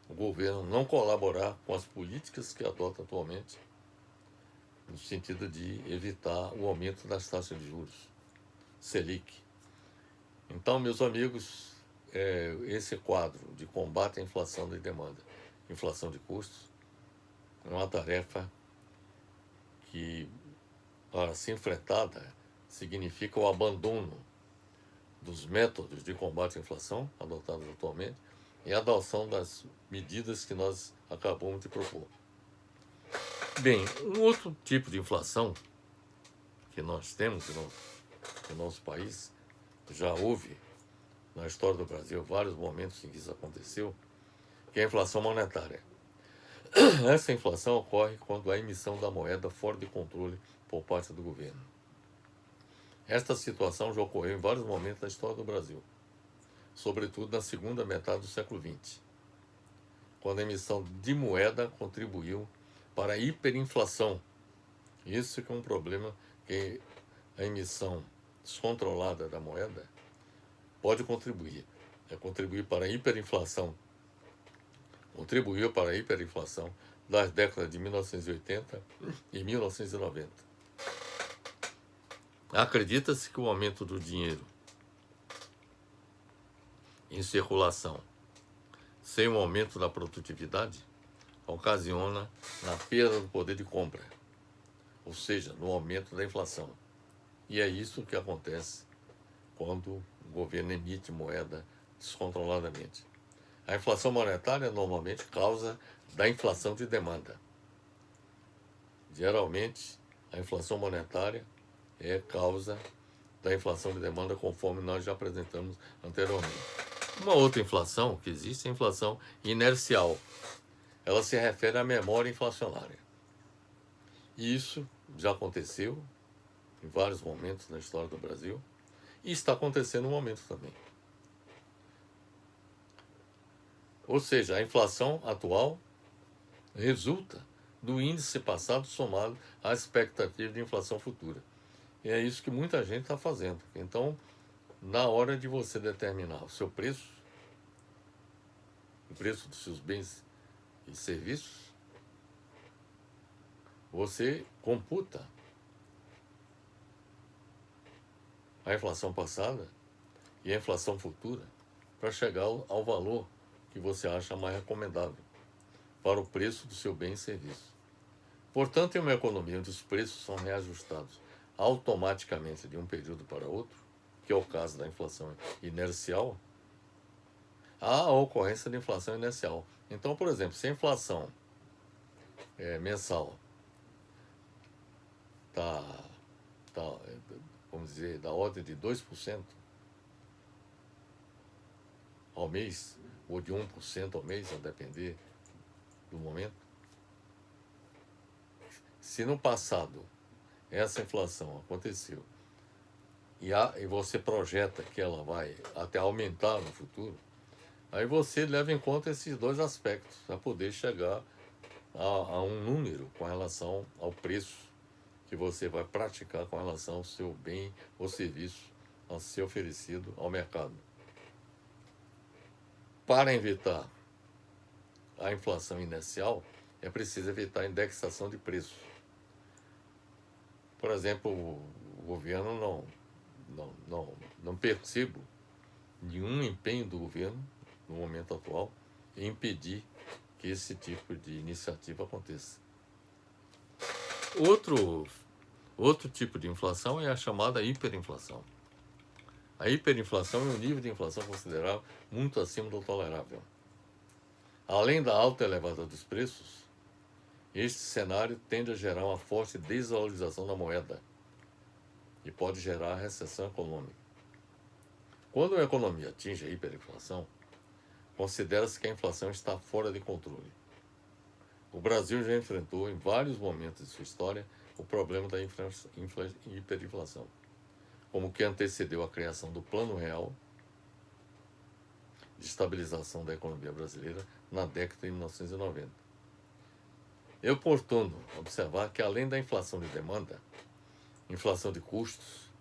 S1: o governo não colaborar com as políticas que adota atualmente, no sentido de evitar o aumento das taxas de juros, Selic. Então, meus amigos, esse quadro de combate à inflação de demanda, inflação de custos, é uma tarefa que, para ser enfrentada, significa o abandono dos métodos de combate à inflação adotados atualmente e a adoção das medidas que nós acabamos de propor. Bem, um outro tipo de inflação que nós temos no nosso país, já houve na história do Brasil vários momentos em que isso aconteceu, que é a inflação monetária. Essa inflação ocorre quando há emissão da moeda fora de controle por parte do governo. Esta situação já ocorreu em vários momentos da história do Brasil, sobretudo na segunda metade do século XX, quando a emissão de moeda contribuiu para a hiperinflação. Isso que é um problema, que a emissão descontrolada da moeda pode contribuir. Contribuir para a hiperinflação. Contribuiu para a hiperinflação das décadas de 1980 e 1990. Acredita-se que o aumento do dinheiro em circulação, sem um aumento da produtividade, ocasiona na perda do poder de compra, ou seja, no aumento da inflação. E é isso que acontece quando o governo emite moeda descontroladamente. A inflação monetária normalmente causa da inflação de demanda. Geralmente, a inflação monetária é causa da inflação de demanda, conforme nós já apresentamos anteriormente. Uma outra inflação que existe é a inflação inercial. Ela se refere à memória inflacionária. E isso já aconteceu em vários momentos na história do Brasil e está acontecendo no momento também. Ou seja, a inflação atual resulta do índice passado somado à expectativa de inflação futura. E é isso que muita gente está fazendo. Então, na hora de você determinar o seu preço, o preço dos seus bens e serviços, você computa a inflação passada e a inflação futura para chegar ao valor que você acha mais recomendável para o preço do seu bem e serviço. Portanto, em uma economia onde os preços são reajustados automaticamente de um período para outro, que é o caso da inflação inercial, há a ocorrência de inflação inercial. Então, por exemplo, se a inflação mensal está, vamos dizer, da ordem de 2% ao mês, ou de 1% ao mês, a depender do momento, se no passado essa inflação aconteceu e você projeta que ela vai até aumentar no futuro, aí você leva em conta esses dois aspectos para poder chegar a um número com relação ao preço que você vai praticar com relação ao seu bem ou serviço a ser oferecido ao mercado. Para evitar a inflação inercial, é preciso evitar a indexação de preços. Por exemplo, o governo não percebo nenhum empenho do governo, no momento atual, em impedir que esse tipo de iniciativa aconteça. Outro tipo de inflação é a chamada hiperinflação. A hiperinflação é um nível de inflação considerável muito acima do tolerável. Além da alta elevada dos preços, este cenário tende a gerar uma forte desvalorização da moeda e pode gerar recessão econômica. Quando a economia atinge a hiperinflação, considera-se que a inflação está fora de controle. O Brasil já enfrentou em vários momentos de sua história o problema da hiperinflação, como o que antecedeu a criação do Plano Real de Estabilização da Economia Brasileira na década de 1990. É oportuno observar que, além da inflação de demanda, inflação de custos,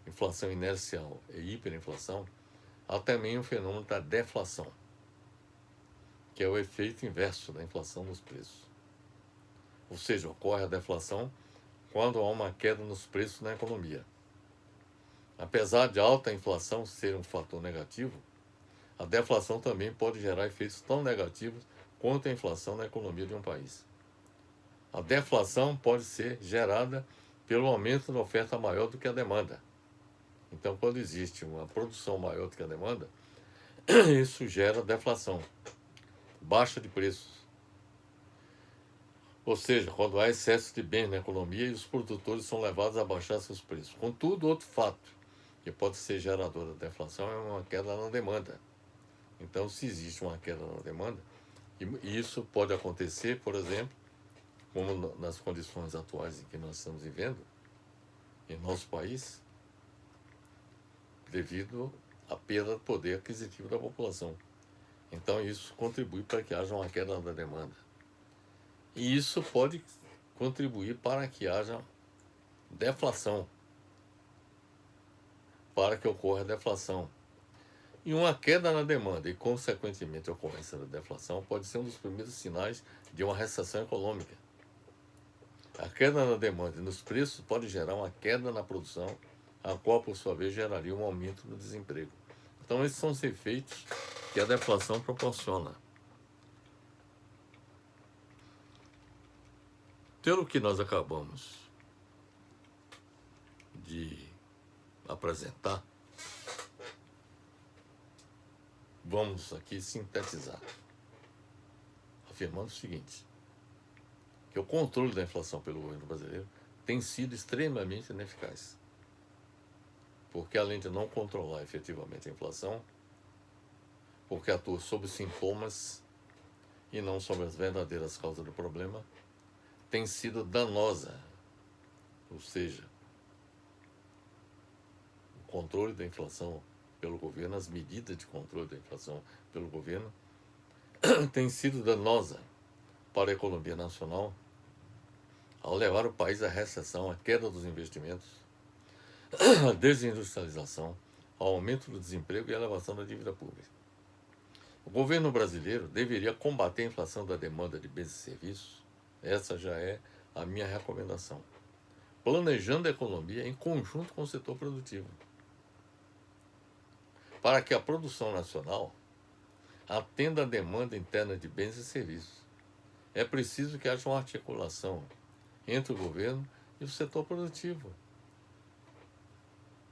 S1: inflação inercial e hiperinflação, há também o fenômeno da deflação, que é o efeito inverso da inflação nos preços. Ou seja, ocorre a deflação quando há uma queda nos preços na economia. Apesar de a alta inflação ser um fator negativo, a deflação também pode gerar efeitos tão negativos quanto a inflação na economia de um país. A deflação pode ser gerada pelo aumento da oferta maior do que a demanda. Então, quando existe uma produção maior do que a demanda, isso gera deflação, baixa de preços. Ou seja, quando há excesso de bens na economia e os produtores são levados a baixar seus preços. Contudo, outro fato que pode ser gerador da deflação é uma queda na demanda. Então, se existe uma queda na demanda, e isso pode acontecer, por exemplo, como nas condições atuais em que nós estamos vivendo, em nosso país, devido à perda do poder aquisitivo da população. Então, isso contribui para que haja uma queda da demanda. E isso pode contribuir para que haja deflação, para que ocorra deflação. E uma queda na demanda e, consequentemente, a ocorrência da deflação pode ser um dos primeiros sinais de uma recessão econômica. A queda na demanda e nos preços pode gerar uma queda na produção, a qual, por sua vez, geraria um aumento no desemprego. Então, esses são os efeitos que a deflação proporciona. Pelo que nós acabamos de apresentar, vamos aqui sintetizar, afirmando o seguinte, que o controle da inflação pelo governo brasileiro tem sido extremamente ineficaz. Porque, além de não controlar efetivamente a inflação, porque atua sobre os sintomas e não sobre as verdadeiras causas do problema, tem sido danosa. Ou seja, o controle da inflação pelo governo, as medidas de controle da inflação pelo governo, tem sido danosa para a economia nacional, ao levar o país à recessão, à queda dos investimentos, à desindustrialização, ao aumento do desemprego e à elevação da dívida pública. O governo brasileiro deveria combater a inflação da demanda de bens e serviços. Essa já é a minha recomendação. Planejando a economia em conjunto com o setor produtivo, para que a produção nacional atenda à demanda interna de bens e serviços. É preciso que haja uma articulação entre o governo e o setor produtivo.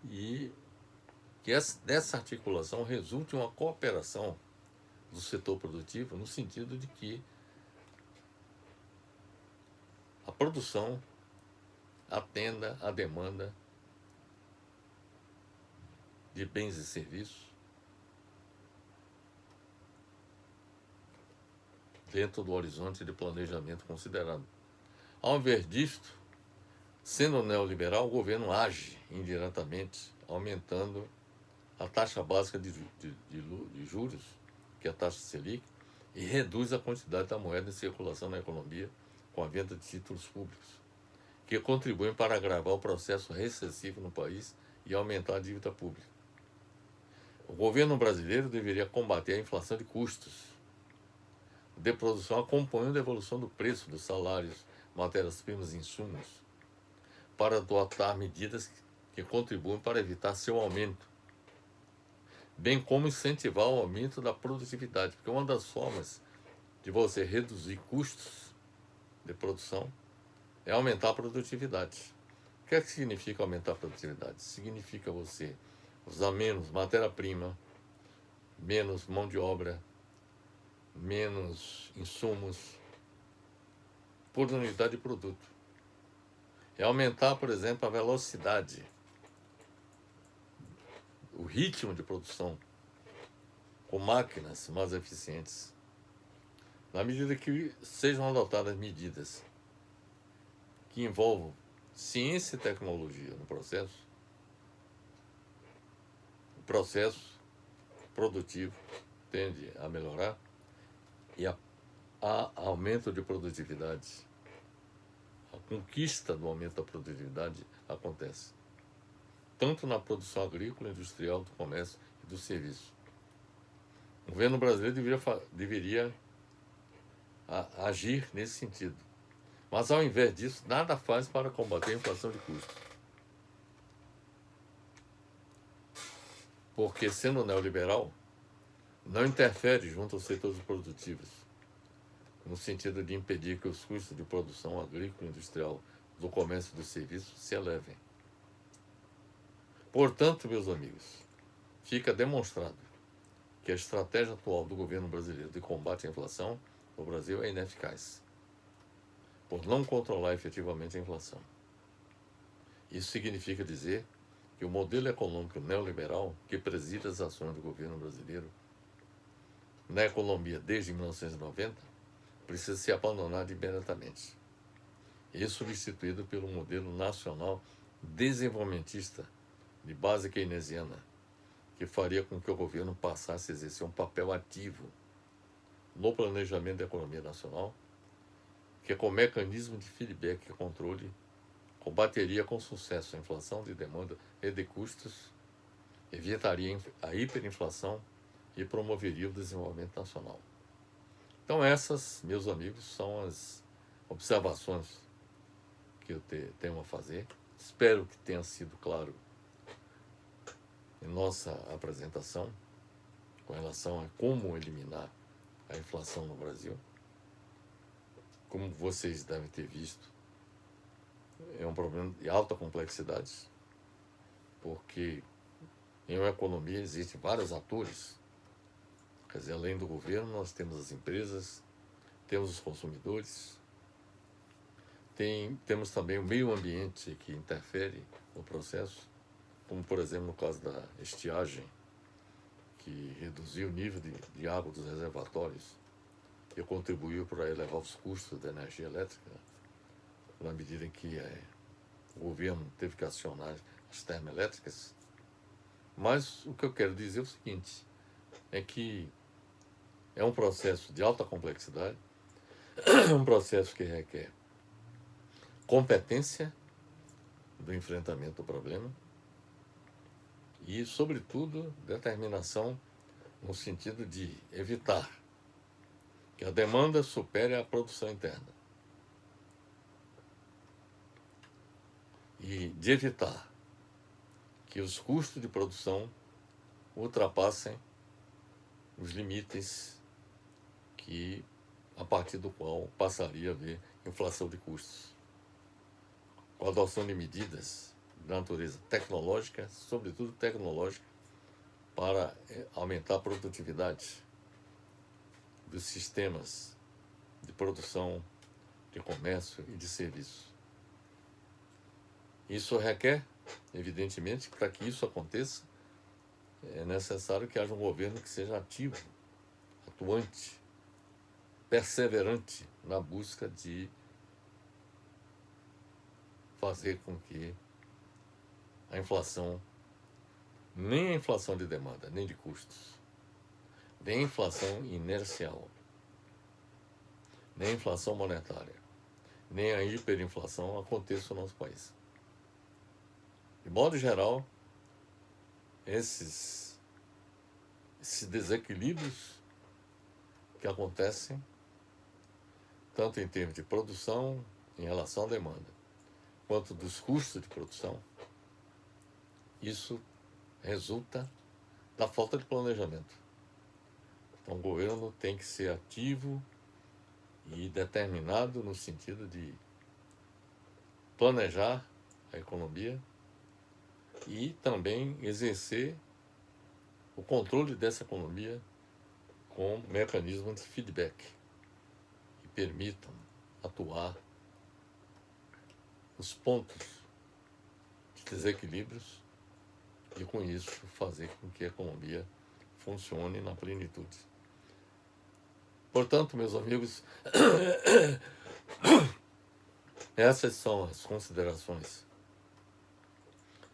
S1: E que dessa articulação resulte uma cooperação do setor produtivo, no sentido de que a produção atenda à demanda de bens e serviços dentro do horizonte de planejamento considerado. Ao invés disto, sendo neoliberal, o governo age indiretamente, aumentando a taxa básica de juros, que é a taxa Selic, e reduz a quantidade da moeda em circulação na economia com a venda de títulos públicos, que contribuem para agravar o processo recessivo no país e aumentar a dívida pública. O governo brasileiro deveria combater a inflação de custos de produção, acompanhando a evolução do preço dos salários, matérias-primas e insumos, para adotar medidas que contribuem para evitar seu aumento, bem como incentivar o aumento da produtividade, porque uma das formas de você reduzir custos de produção é aumentar a produtividade. O que é que significa aumentar a produtividade? Significa você usar menos matéria-prima, menos mão de obra, menos insumos por unidade de produto. É aumentar, por exemplo, a velocidade, o ritmo de produção com máquinas mais eficientes, na medida que sejam adotadas medidas que envolvam ciência e tecnologia no processo, o processo produtivo tende a melhorar e a aumento de produtividade, a conquista do aumento da produtividade acontece, tanto na produção agrícola, industrial, do comércio e do serviço. O governo brasileiro deveria agir nesse sentido. Mas, ao invés disso, nada faz para combater a inflação de custos. Porque, sendo neoliberal, não interfere junto aos setores produtivos, no sentido de impedir que os custos de produção agrícola e industrial, do comércio e do serviço se elevem. Portanto, meus amigos, fica demonstrado que a estratégia atual do governo brasileiro de combate à inflação no Brasil é ineficaz, por não controlar efetivamente a inflação. Isso significa dizer que o modelo econômico neoliberal que preside as ações do governo brasileiro na economia desde 1990 precisa ser abandonado imediatamente e substituído pelo modelo nacional desenvolvimentista de base keynesiana, que faria com que o governo passasse a exercer um papel ativo no planejamento da economia nacional, que com mecanismo de feedback e controle combateria com sucesso a inflação de demanda e de custos, evitaria a hiperinflação e promoveria o desenvolvimento nacional. Então essas, meus amigos, são as observações que eu tenho a fazer. Espero que tenha sido claro em nossa apresentação com relação a como eliminar a inflação no Brasil. Como vocês devem ter visto, é um problema de alta complexidade, porque em uma economia existem vários atores. Quer dizer, além do governo, nós temos as empresas, temos os consumidores, temos também o meio ambiente que interfere no processo, como, por exemplo, no caso da estiagem, que reduziu o nível de água dos reservatórios e contribuiu para elevar os custos da energia elétrica, na medida em que o governo teve que acionar as termoelétricas. Mas o que eu quero dizer é o seguinte, é que é um processo de alta complexidade, é um processo que requer competência do enfrentamento do problema e, sobretudo, determinação no sentido de evitar que a demanda supere a produção interna e de evitar que os custos de produção ultrapassem os limites a partir do qual passaria a haver inflação de custos, com a adoção de medidas de natureza tecnológica, sobretudo tecnológica, para aumentar a produtividade dos sistemas de produção, de comércio e de serviço. Isso requer, evidentemente, que para que isso aconteça, é necessário que haja um governo que seja ativo, atuante, perseverante na busca de fazer com que a inflação, nem a inflação de demanda, nem de custos, nem a inflação inercial, nem a inflação monetária, nem a hiperinflação aconteça no nosso país. De modo geral, esses desequilíbrios que acontecem, tanto em termos de produção, em relação à demanda, quanto dos custos de produção, isso resulta da falta de planejamento. Então, o governo tem que ser ativo e determinado no sentido de planejar a economia e também exercer o controle dessa economia com mecanismos de feedback que permitam atuar os pontos de desequilíbrios e, com isso, fazer com que a economia funcione na plenitude. Portanto, meus amigos, essas são as considerações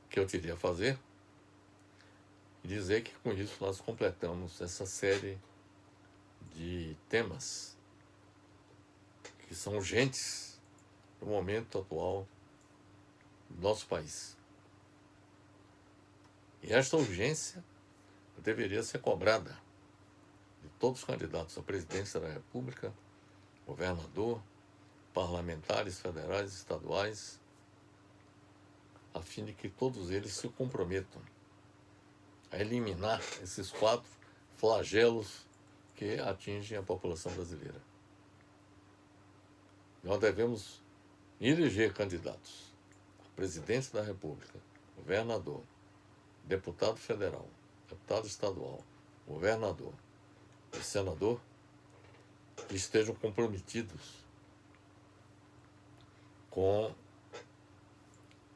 S1: que eu queria fazer e dizer que com isso nós completamos essa série de temas que são urgentes no momento atual do nosso país. E esta urgência deveria ser cobrada de todos os candidatos à presidência da República, governador, parlamentares federais e estaduais, a fim de que todos eles se comprometam a eliminar esses 4 flagelos que atingem a população brasileira. Nós devemos eleger candidatos a presidente da República, governador, deputado federal, deputado estadual, governador e senador que estejam comprometidos com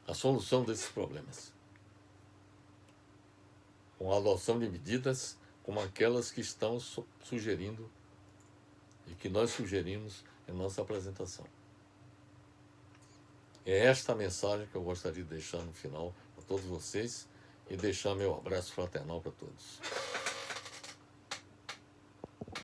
S1: a solução desses problemas, com a adoção de medidas como aquelas que estão sugerindo e que nós sugerimos em nossa apresentação. É esta a mensagem que eu gostaria de deixar no final para todos vocês e deixar meu abraço fraternal para todos.